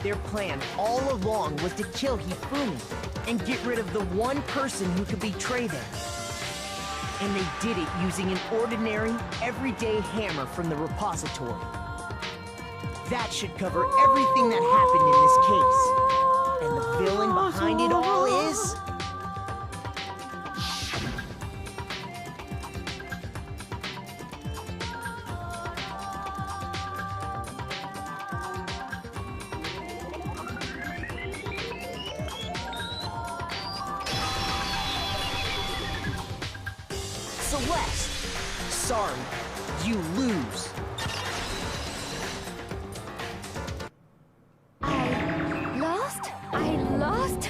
Their plan all along was to kill Hifumi and get rid of the one person who could betray them. And they did it using an ordinary, everyday hammer from the repository. That should cover everything that happened in this case. And the villain behind it all is... Celeste! Sorry, you lose. I lost?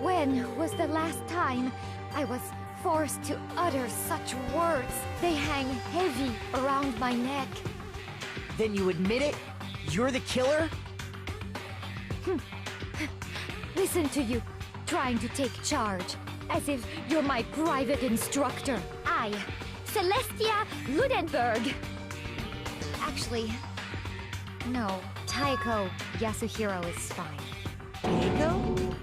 When was the last time I was forced to utter such words? They hang heavy around my neck. Then you admit it? You're the killer? Listen to you, trying to take charge, as if you're my private instructor. I, Celestia Ludenberg. Actually, no, Taiko Yasuhiro is fine. Taiko?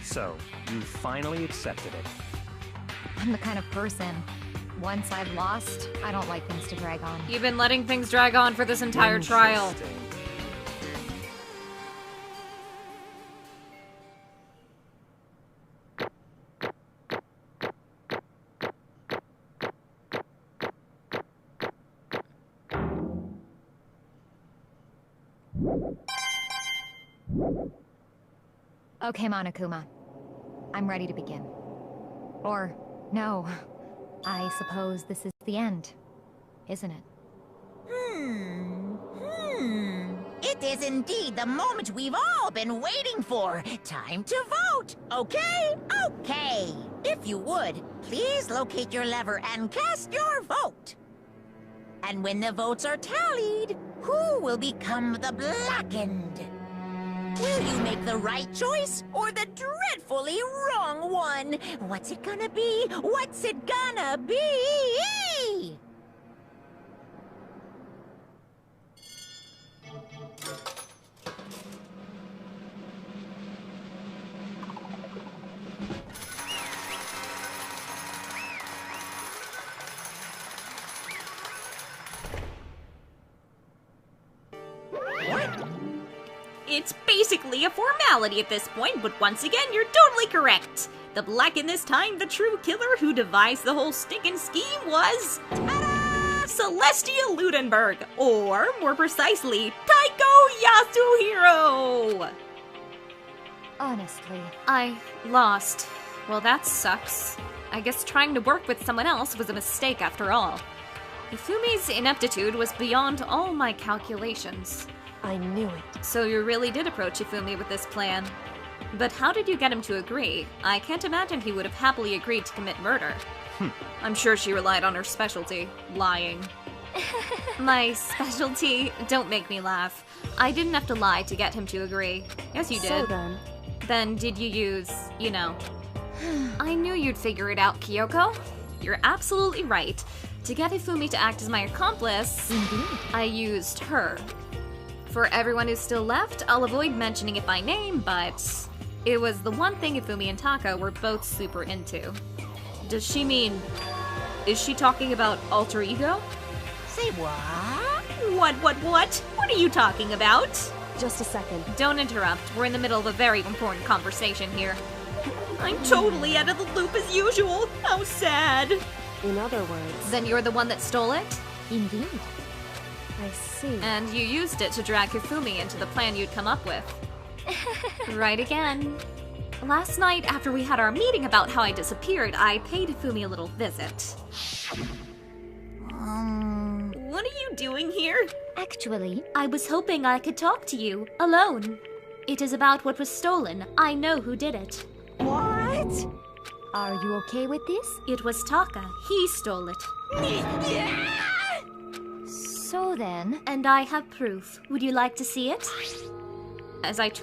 So, you finally accepted it. I'm the kind of person, once I've lost, I don't like things to drag on. You've been letting things drag on for this entire trial. Interesting. Okay, Monokuma. I'm ready to begin. Or, no. I suppose this is the end, isn't it? It is indeed the moment we've all been waiting for. Time to vote, okay? Okay. If you would, please locate your lever and cast your vote. And when the votes are tallied, who will become the blackened? Will you make the right choice or the dreadfully wrong one? What's it gonna be? What's it gonna be? It's basically a formality at this point, but once again, you're totally correct. The black in this time, the true killer who devised the whole stinking scheme was... Ta-da! Celestia Ludenberg, or, more precisely, Taiko Yasuhiro! Honestly. I lost. Well, that sucks. I guess trying to work with someone else was a mistake after all. Ifumi's ineptitude was beyond all my calculations. I knew it. So you really did approach Ifumi with this plan. But how did you get him to agree? I can't imagine he would have happily agreed to commit murder. I'm sure she relied on her specialty, lying. My specialty? Don't make me laugh. I didn't have to lie to get him to agree. Yes, you did. So then... Then did you use, you know... I knew you'd figure it out, Kyoko. You're absolutely right. To get Ifumi to act as my accomplice, I used her. For everyone who's still left, I'll avoid mentioning it by name, but it was the one thing Ifumi and Taka were both super into. Does she mean... Is she talking about alter ego? Say what? What? What are you talking about? Just a second. Don't interrupt. We're in the middle of a very important conversation here. I'm totally out of the loop as usual. How sad. In other words... Then you're the one that stole it? Indeed. I see. And you used it to drag Ifumi into the plan you'd come up with. Right again. Last night, after we had our meeting about how I disappeared, I paid Ifumi a little visit. What are you doing here? Actually, I was hoping I could talk to you, alone. It is about what was stolen. I know who did it. what? Are you okay with this? It was Taka. He stole it. So then... And I have proof. Would you like to see it? As it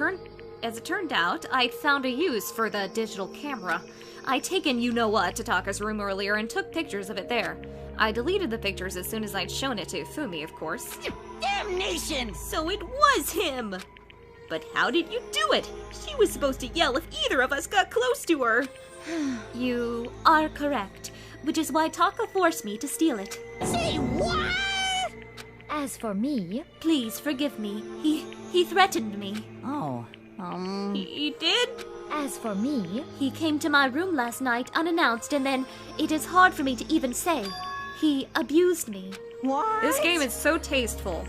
turned out, I'd found a use for the digital camera. I'd taken you-know-what to Taka's room earlier and took pictures of it there. I deleted the pictures as soon as I'd shown it to Ifumi, of course. Damnation! So it was him! But how did you do it? She was supposed to yell if either of us got close to her. You are correct, which is why Taka forced me to steal it. Say what? As for me... Please forgive me. He threatened me. Oh, He did? As for me... He came to my room last night unannounced, and then it is hard for me to even say. He abused me. what? This game is so tasteful.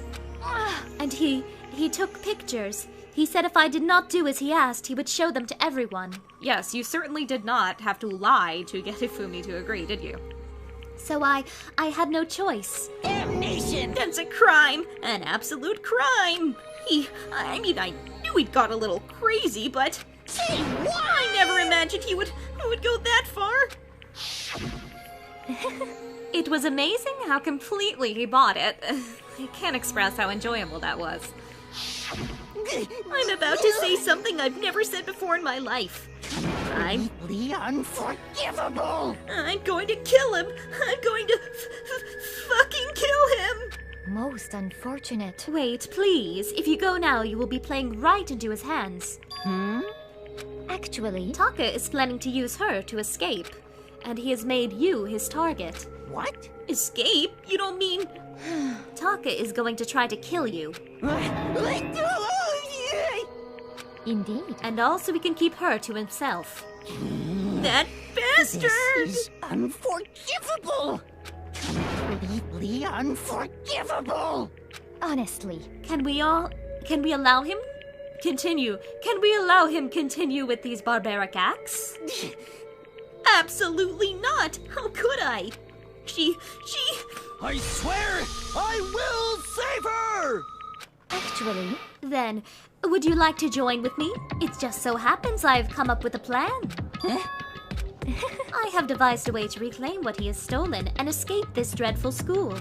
And he took pictures. He said if I did not do as he asked, he would show them to everyone. Yes, you certainly did not have to lie to get Ifumi to agree, did you? So I had no choice. Damnation! That's a crime! An absolute crime! I knew he'd got a little crazy, but... Say what? I never imagined he would go that far! It was amazing how completely he bought it. I can't express how enjoyable that was. I'm about to say something I've never said before in my life. I'm unforgivable! I'm going to kill him! I'm going to fucking kill him! Most unfortunate. Wait, please. If you go now, you will be playing right into his hands. Actually, Taka is planning to use her to escape, and he has made you his target. What? Escape? You don't mean... Taka is going to try to kill you. indeed. And also he can keep her to himself. That bastard! This is unforgivable! Completely unforgivable! Honestly, Can we allow him continue? Can we allow him continue with these barbaric acts? Absolutely not! How could I? She... I swear I will save her! actually, Then, would you like to join with me? It just so happens I've come up with a plan. I have devised a way to reclaim what he has stolen and escape this dreadful school.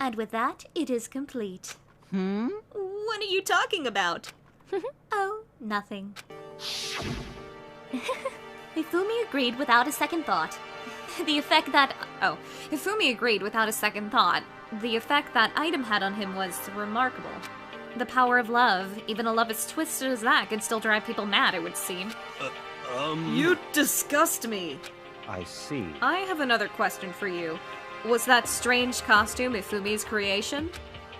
And with that, it is complete. What are you talking about? Oh, nothing. Hifumi agreed without a second thought. Hifumi agreed without a second thought. The effect that item had on him was remarkable. The power of love, even a love as twisted as that, can still drive people mad, it would seem. You disgust me. I see. I have another question for you. Was that strange costume Ifumi's creation?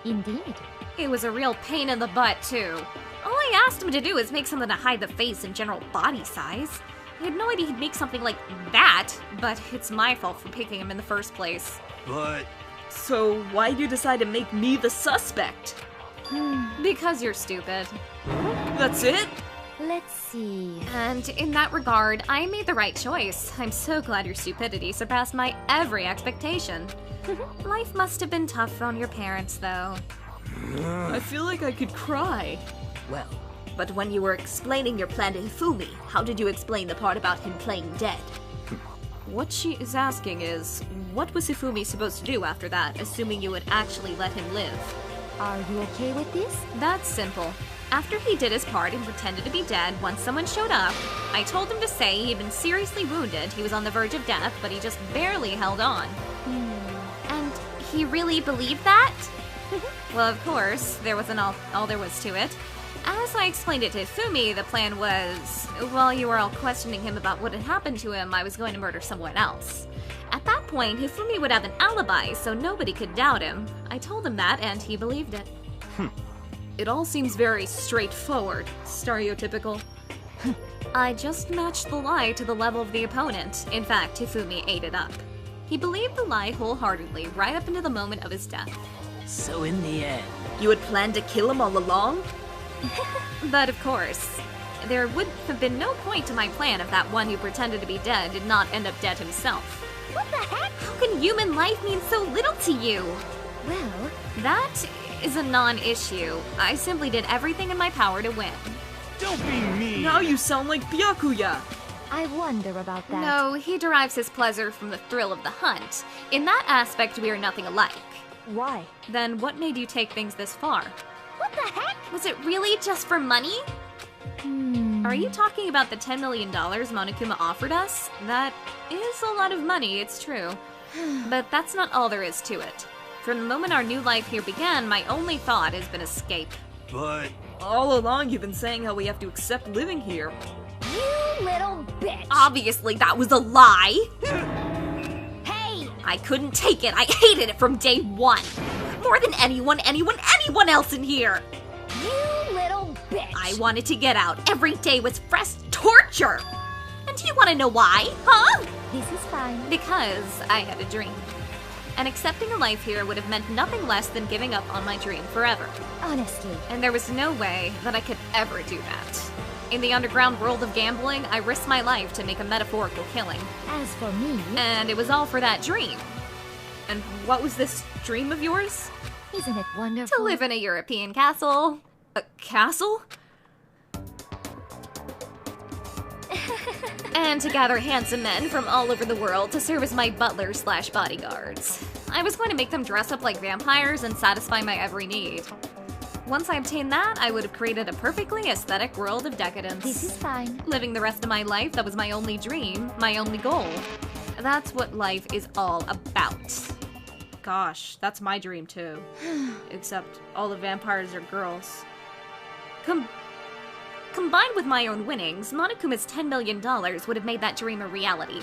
indeed. It was a real pain in the butt, too. All I asked him to do is make something to hide the face and general body size. I had no idea he'd make something like that, but it's my fault for picking him in the first place. But So why'd you decide to make me the suspect? Because you're stupid. That's it? Let's see. And in that regard, I made the right choice. I'm so glad your stupidity surpassed my every expectation. Life must have been tough on your parents, though. I feel like I could cry. Well, but when you were explaining your plan to Hifumi, how did you explain the part about him playing dead? What she is asking is, what was Hifumi supposed to do after that, assuming you would actually let him live? Are you okay with this? That's simple. After he did his part and pretended to be dead, once someone showed up, I told him to say he'd been seriously wounded, he was on the verge of death, but he just barely held on. And he really believed that? Well, of course, there wasn't all there was to it. As I explained it to Hifumi, the plan was, while you were all questioning him about what had happened to him, I was going to murder someone else. At that point, Hifumi would have an alibi, so nobody could doubt him. I told him that, and he believed it. It all seems very straightforward, stereotypical. I just matched the lie to the level of the opponent. In fact, Hifumi ate it up. He believed the lie wholeheartedly, right up into the moment of his death. So in the end, You had planned to kill him all along? But of course, there would have been no point to my plan if that one who pretended to be dead did not end up dead himself. What the heck? How can human life mean so little to you? Well, That is a non-issue. I simply did everything in my power to win. don't be mean. Now you sound like Byakuya. I wonder about that. No, he derives his pleasure from the thrill of the hunt. In that aspect, we are nothing alike. Why? Then what made you take things this far? What the heck? Was it really just for money? Are you talking about the $10 million Monokuma offered us? That is a lot of money, it's true. But that's not all there is to it. From the moment our new life here began, my only thought has been escape. But All along you've been saying how we have to accept living here. You little bitch! Obviously, that was a lie! Hey! I couldn't take it. I hated it from day one. More than anyone else in here. You little bitch! I wanted to get out. Every day was fresh torture. And do you want to know why? Huh? This is fine. Because I had a dream. And accepting a life here would have meant nothing less than giving up on my dream forever. Honestly, And there was no way that I could ever do that. In the underground world of gambling, I risked my life to make a metaphorical killing. As for me, And it was all for that dream. And what was this dream of yours? isn't it wonderful? To live in a European castle. A castle? And to gather handsome men from all over the world to serve as my butlers slash bodyguards. I was going to make them dress up like vampires and satisfy my every need. Once I obtained that, I would have created a perfectly aesthetic world of decadence. This is fine. Living the rest of my life, that was my only dream, my only goal. That's what life is all about. Gosh, that's my dream too. Except all the vampires are girls. Combined with my own winnings, Monokuma's $10 million would have made that dream a reality.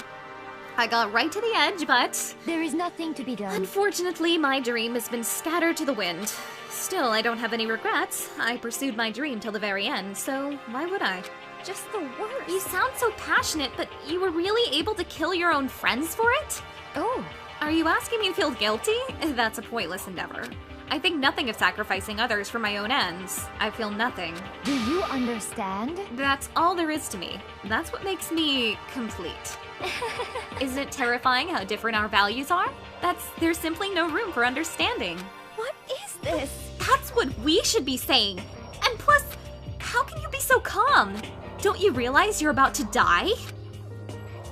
I got right to the edge, but There is nothing to be done. unfortunately, my dream has been scattered to the wind. Still, I don't have any regrets. I pursued my dream till the very end, so why would I? Just the worst. You sound so passionate, but you were really able to kill your own friends for it? Oh, Are you asking me to feel guilty? That's a pointless endeavor. I think nothing of sacrificing others for my own ends. I feel nothing. do you understand? That's all there is to me. That's what makes me complete. Isn't it terrifying how different our values are? There's simply no room for understanding. What is this? That's what we should be saying. And plus, how can you be so calm? Don't you realize you're about to die?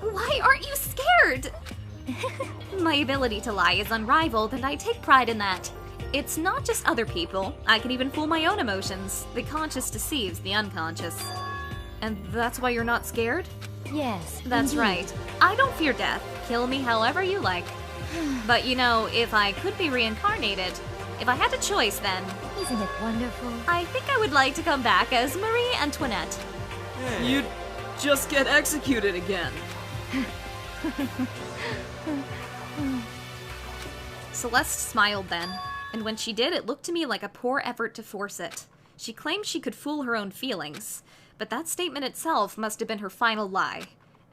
Why aren't you scared? My ability to lie is unrivaled, and I take pride in that. It's not just other people. I can even fool my own emotions. The conscious deceives the unconscious. And that's why you're not scared? Yes, That's indeed. right. I don't fear death. Kill me however you like. But you know, if I could be reincarnated, if I had a choice then, Isn't it wonderful? I think I would like to come back as Marie Antoinette. You'd just get executed again. Celeste smiled then, and when she did, it looked to me like a poor effort to force it. She claimed she could fool her own feelings, but that statement itself must have been her final lie.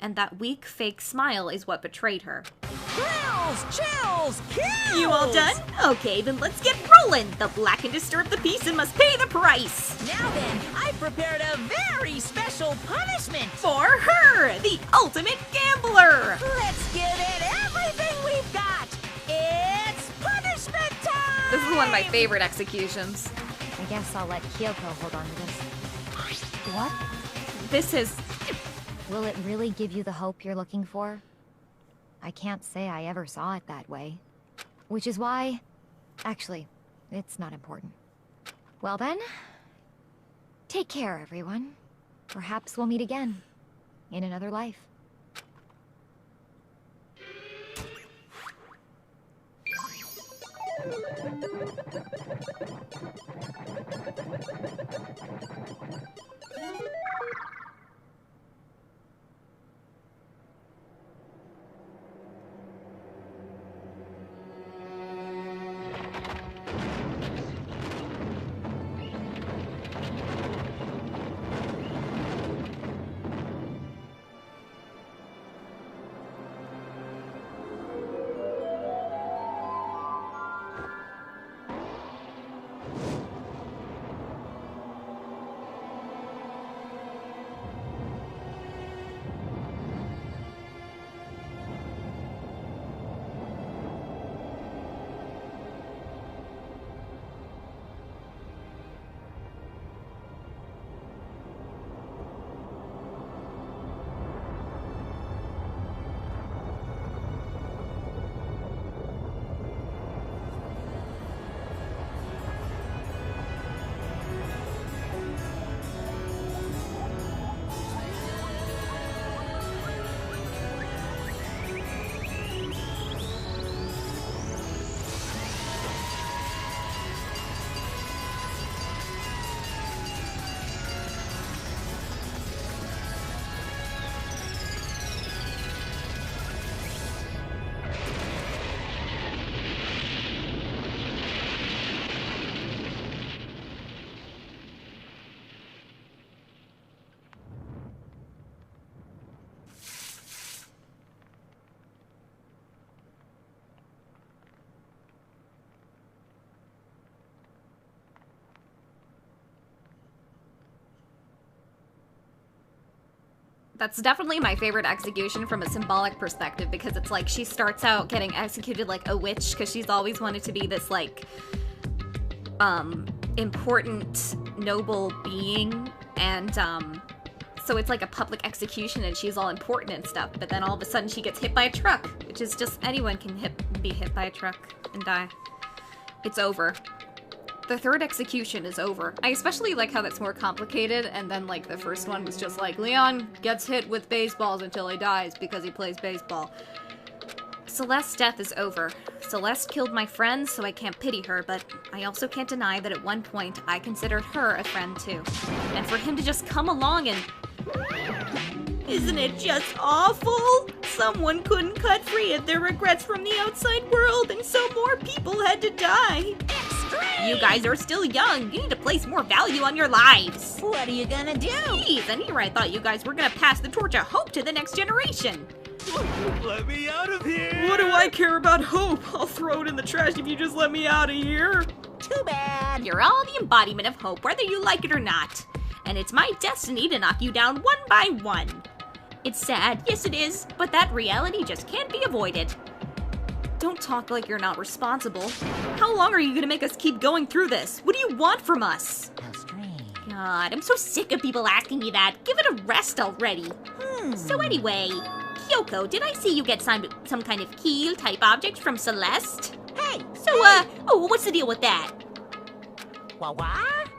And that weak, fake smile is what betrayed her. Thrills, chills, kills! You all done? Okay, then let's get rolling. The Black and disturb the peace and must pay the price. Now then, I prepared a very special punishment. For her, the ultimate gambler. Let's give it everything we've got. It's punishment time! This is one of my favorite executions. I guess I'll let Kyoko hold on to this. What? This is... Will it really give you the hope you're looking for? I can't say I ever saw it that way. Which is why... Actually, it's not important. Well then... Take care, everyone. Perhaps we'll meet again. In another life. That's definitely my favorite execution from a symbolic perspective, because it's like she starts out getting executed like a witch because she's always wanted to be this like important noble being, and so it's like a public execution and she's all important and stuff, but then all of a sudden she gets hit by a truck, which is just anyone can be hit by a truck and die. It's over. The third execution is over. I especially like how that's more complicated, and then like the first one was just like, Leon gets hit with baseballs until he dies because he plays baseball. Celeste's death is over. Celeste killed my friend, so I can't pity her, but I also can't deny that at one point I considered her a friend too. And for him to just come along and... Isn't it just awful? Someone couldn't cut free of their regrets from the outside world, and so more people had to die. Extreme! You guys are still young. You need to place more value on your lives. What are you gonna do? Jeez, and here I thought you guys were gonna pass the torch of hope to the next generation. Let me out of here! What do I care about hope? I'll throw it in the trash if you just let me out of here. Too bad. You're all the embodiment of hope, whether you like it or not. And it's my destiny to knock you down one by one. It's sad, yes it is, but that reality just can't be avoided. Don't talk like you're not responsible. How long are you gonna make us keep going through this? What do you want from us? How strange. God, I'm so sick of people asking me that. Give it a rest already. So anyway, Kyoko, did I see you get some kind of key-type object from Celeste? Hey! So, what's the deal with that? What?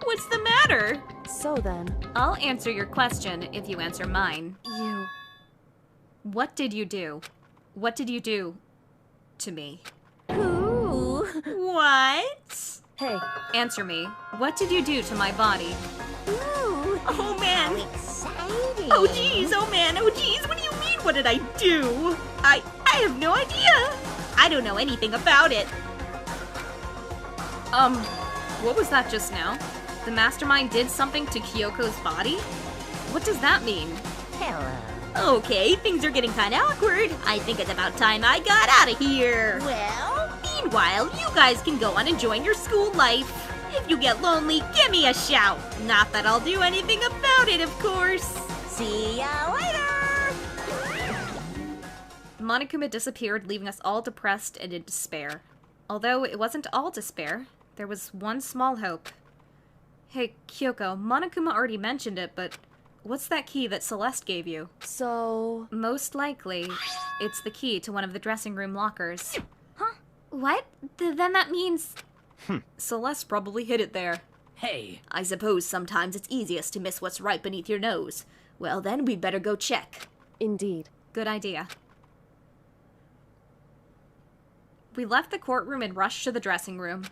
What's the matter? So then, I'll answer your question if you answer mine. you... What did you do? What did you do to me? Ooh. What? Hey, Answer me. What did you do to my body? Ooh. Oh man. How exciting. Oh geez, oh man, oh geez, what do you mean, what did I do? I have no idea. I don't know anything about it. What was that just now? The mastermind did something to Kyoko's body? What does that mean? Hello. Okay, things are getting kinda awkward. I think it's about time I got out of here. Well, Meanwhile, you guys can go on enjoying your school life. If you get lonely, give me a shout. Not that I'll do anything about it, of course. see ya later. Monokuma disappeared, leaving us all depressed and in despair. Although it wasn't all despair, there was one small hope. Hey, Kyoko, Monokuma already mentioned it, but what's that key that Celeste gave you? so... Most likely, it's the key to one of the dressing room lockers. Huh? What? Then that means... Celeste probably hid it there. Hey, I suppose sometimes it's easiest to miss what's right beneath your nose. Well then, we'd better go check. Indeed. Good idea. We left the courtroom and rushed to the dressing room.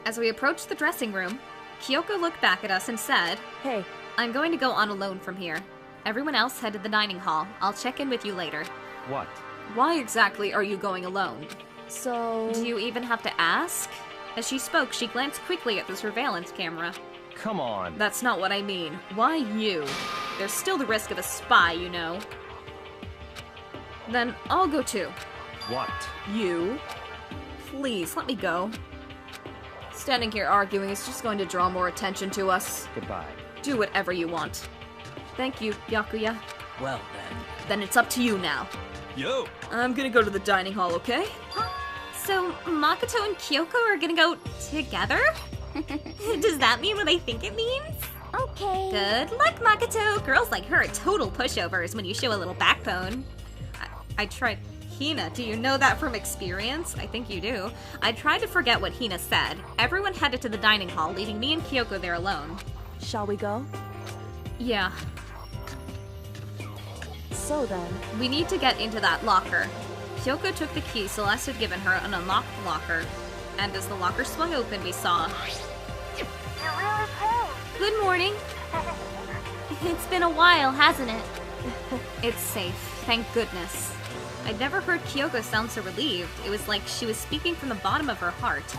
As we approached the dressing room, Kyoko looked back at us and said, Hey, I'm going to go on alone from here. Everyone else head to the dining hall. I'll check in with you later. What? Why exactly are you going alone? so... Do you even have to ask? As she spoke, she glanced quickly at the surveillance camera. Come on. That's not what I mean. Why you? There's still the risk of a spy, you know. Then I'll go too. What? You? Please, let me go. Standing here arguing is just going to draw more attention to us. Goodbye. Do whatever you want. Thank you, Byakuya. Well then. Then it's up to you now. Yo! I'm gonna go to the dining hall, okay? So, Makoto and Kyoko are gonna go together? Does that mean what I think it means? Okay. Good luck, Makoto. Girls like her are total pushovers when you show a little backbone. I tried... Hina, do you know that from experience? I think you do. I tried to forget what Hina said. Everyone headed to the dining hall, leaving me and Kyoko there alone. Shall we go? Yeah, So then, we need to get into that locker. Kyoko took the key Celeste had given her and unlocked the locker. And as the locker swung open, we saw... You're really cold. Good morning. It's been a while, hasn't it? It's safe, thank goodness. I'd never heard Kyoko sound so relieved. It was like she was speaking from the bottom of her heart.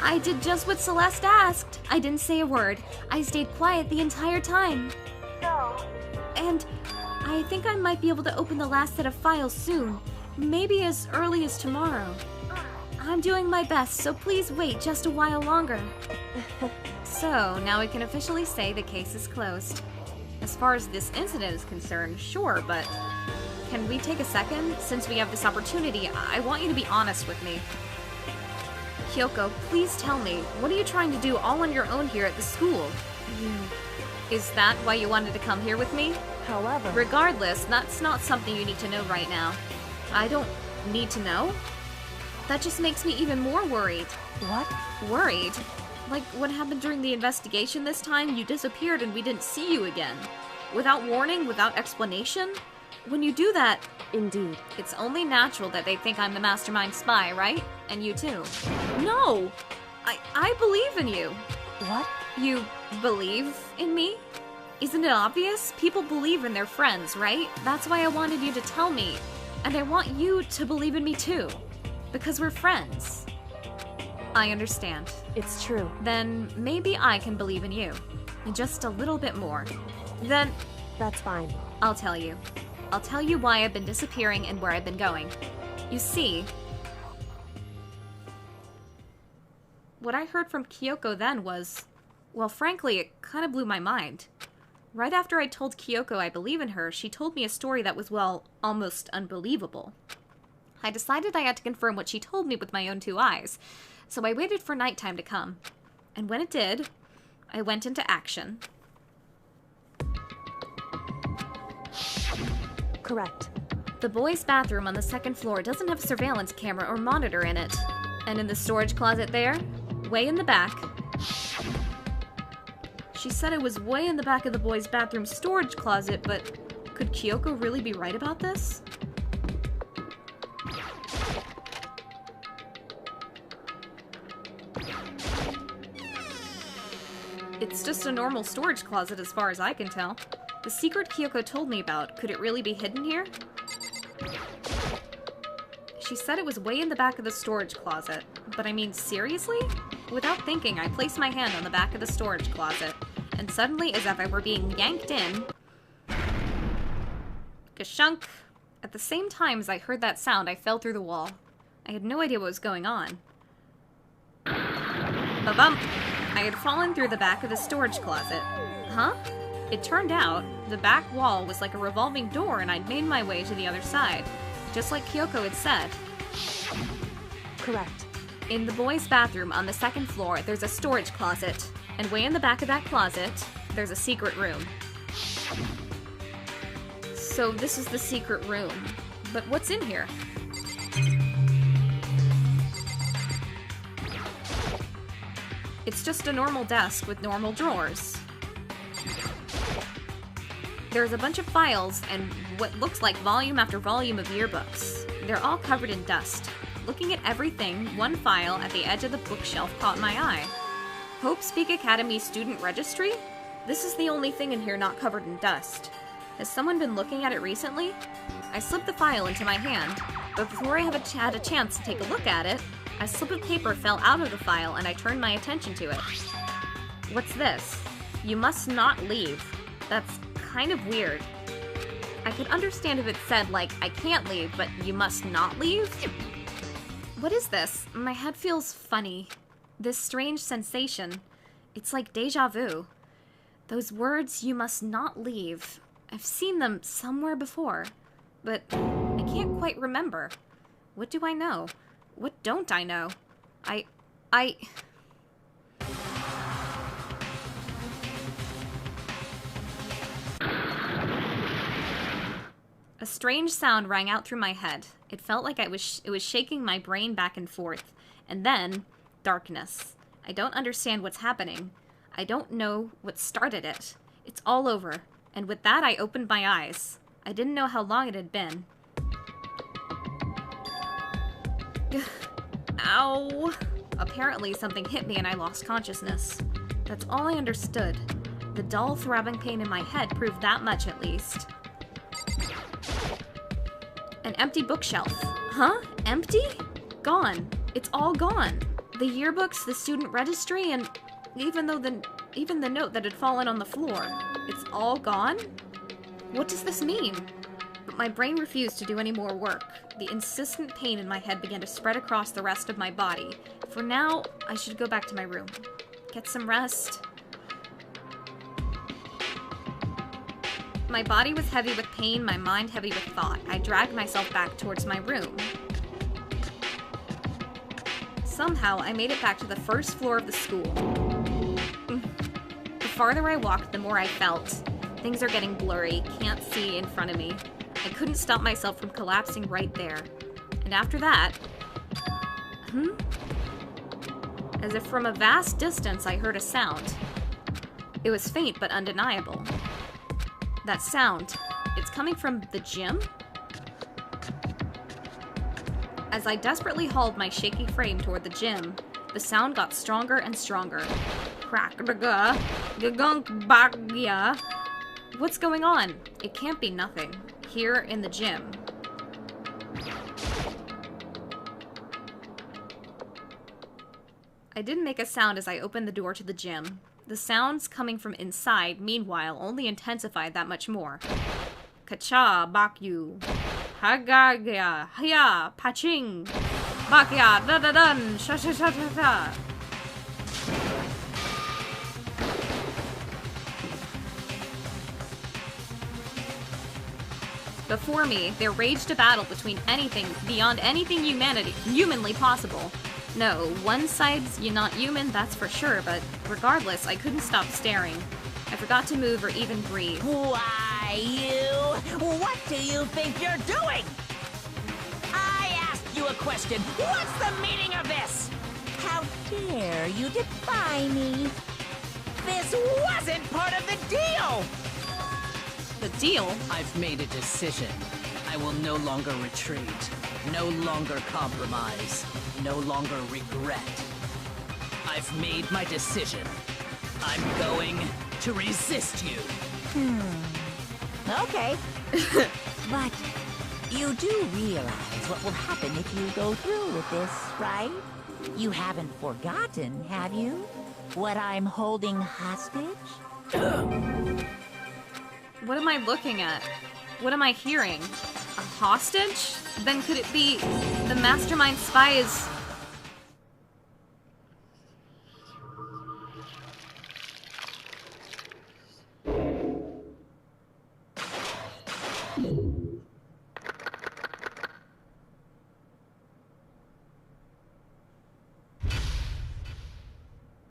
I did just what Celeste asked. I didn't say a word. I stayed quiet the entire time. And I think I might be able to open the last set of files soon. Maybe as early as tomorrow. I'm doing my best, so please wait just a while longer. So, now we can officially say the case is closed. As far as this incident is concerned, sure, but can we take a second? Since we have this opportunity, I want you to be honest with me. Kyoko, please tell me, what are you trying to do all on your own here at the school? Is that why you wanted to come here with me? However... Regardless, that's not something you need to know right now. I don't need to know? That just makes me even more worried. What? Worried? Like what happened during the investigation this time? You disappeared and we didn't see you again. Without warning, without explanation? When you do that... Indeed. It's only natural that they think I'm the mastermind spy, right? And you too. No! I believe in you. What? You believe in me? Isn't it obvious? People believe in their friends, right? That's why I wanted you to tell me. And I want you to believe in me too. Because we're friends. I understand. It's true. Then maybe I can believe in you. Just a little bit more. Then... That's fine. I'll tell you. I'll tell you why I've been disappearing and where I've been going. You see... What I heard from Kyoko then was... Well, frankly, it kind of blew my mind. Right after I told Kyoko I believe in her, she told me a story that was, well, almost unbelievable. I decided I had to confirm what she told me with my own 2 eyes, so I waited for nighttime to come. And when it did, I went into action. Correct. The boys' bathroom on the 2nd floor doesn't have a surveillance camera or monitor in it. And in the storage closet there, way in the back... She said it was way in the back of the boys' bathroom storage closet, but could Kyoko really be right about this? It's just a normal storage closet as far as I can tell. The secret Kyoko told me about, could it really be hidden here? She said it was way in the back of the storage closet, but I mean, seriously? Without thinking, I placed my hand on the back of the storage closet, and suddenly, as if I were being yanked in, ka-shunk. At the same time as I heard that sound, I fell through the wall. I had no idea what was going on. Ba-bump! I had fallen through the back of the storage closet. Huh? It turned out, the back wall was like a revolving door and I'd made my way to the other side, just like Kyoko had said. Correct. In the boys' bathroom on the 2nd floor, there's a storage closet, and way in the back of that closet, there's a secret room. So this is the secret room. But what's in here? It's just a normal desk with normal drawers. There's a bunch of files and what looks like volume after volume of yearbooks. They're all covered in dust. Looking at everything, one file at the edge of the bookshelf caught my eye. Hope Speak Academy Student Registry? This is the only thing in here not covered in dust. Has someone been looking at it recently? I slipped the file into my hand, but before I had a chance to take a look at it, a slip of paper fell out of the file and I turned my attention to it. What's this? You must not leave. That's kind of weird. I could understand if it said, like, I can't leave, but you must not leave? What is this? My head feels funny. This strange sensation. It's like deja vu. Those words, you must not leave. I've seen them somewhere before, but I can't quite remember. What do I know? What don't I know? A strange sound rang out through my head. It felt like it was shaking my brain back and forth. And then, darkness. I don't understand what's happening. I don't know what started it. It's all over. And with that, I opened my eyes. I didn't know how long it had been. Ow! Apparently, something hit me and I lost consciousness. That's all I understood. The dull, throbbing pain in my head proved that much at least. An empty bookshelf. Huh? Empty? Gone. It's all gone. The yearbooks, the student registry, and even the note that had fallen on the floor. It's all gone? What does this mean? But my brain refused to do any more work. The insistent pain in my head began to spread across the rest of my body. For now, I should go back to my room. Get some rest. My body was heavy with pain, my mind heavy with thought. I dragged myself back towards my room. Somehow, I made it back to the first floor of the school. The farther I walked, the more I felt. Things are getting blurry, can't see in front of me. I couldn't stop myself from collapsing right there. And after that... As if from a vast distance, I heard a sound. It was faint but undeniable. That sound, it's coming from the gym? As I desperately hauled my shaky frame toward the gym, the sound got stronger and stronger. What's going on? It can't be nothing. Here in the gym. I didn't make a sound as I opened the door to the gym. The sounds coming from inside, meanwhile, only intensified that much more. Kacha, bakyu. Hagagya, haya, paching. Bakya, da-da-dun, sha-sha-sha-sha-sha. Before me, there raged a battle between anything beyond anything humanly possible. No, one side's not human, that's for sure, but regardless, I couldn't stop staring. I forgot to move or even breathe. Why, you? What do you think you're doing? I asked you a question. What's the meaning of this? How dare you defy me? This wasn't part of the deal! The deal? I've made a decision. I will no longer retreat, no longer compromise, no longer regret. I've made my decision. I'm going to resist you. Okay. But you do realize what will happen if you go through with this, right? You haven't forgotten, have you? What I'm holding hostage? What am I looking at? What am I hearing? A hostage? Then could it be the mastermind spies?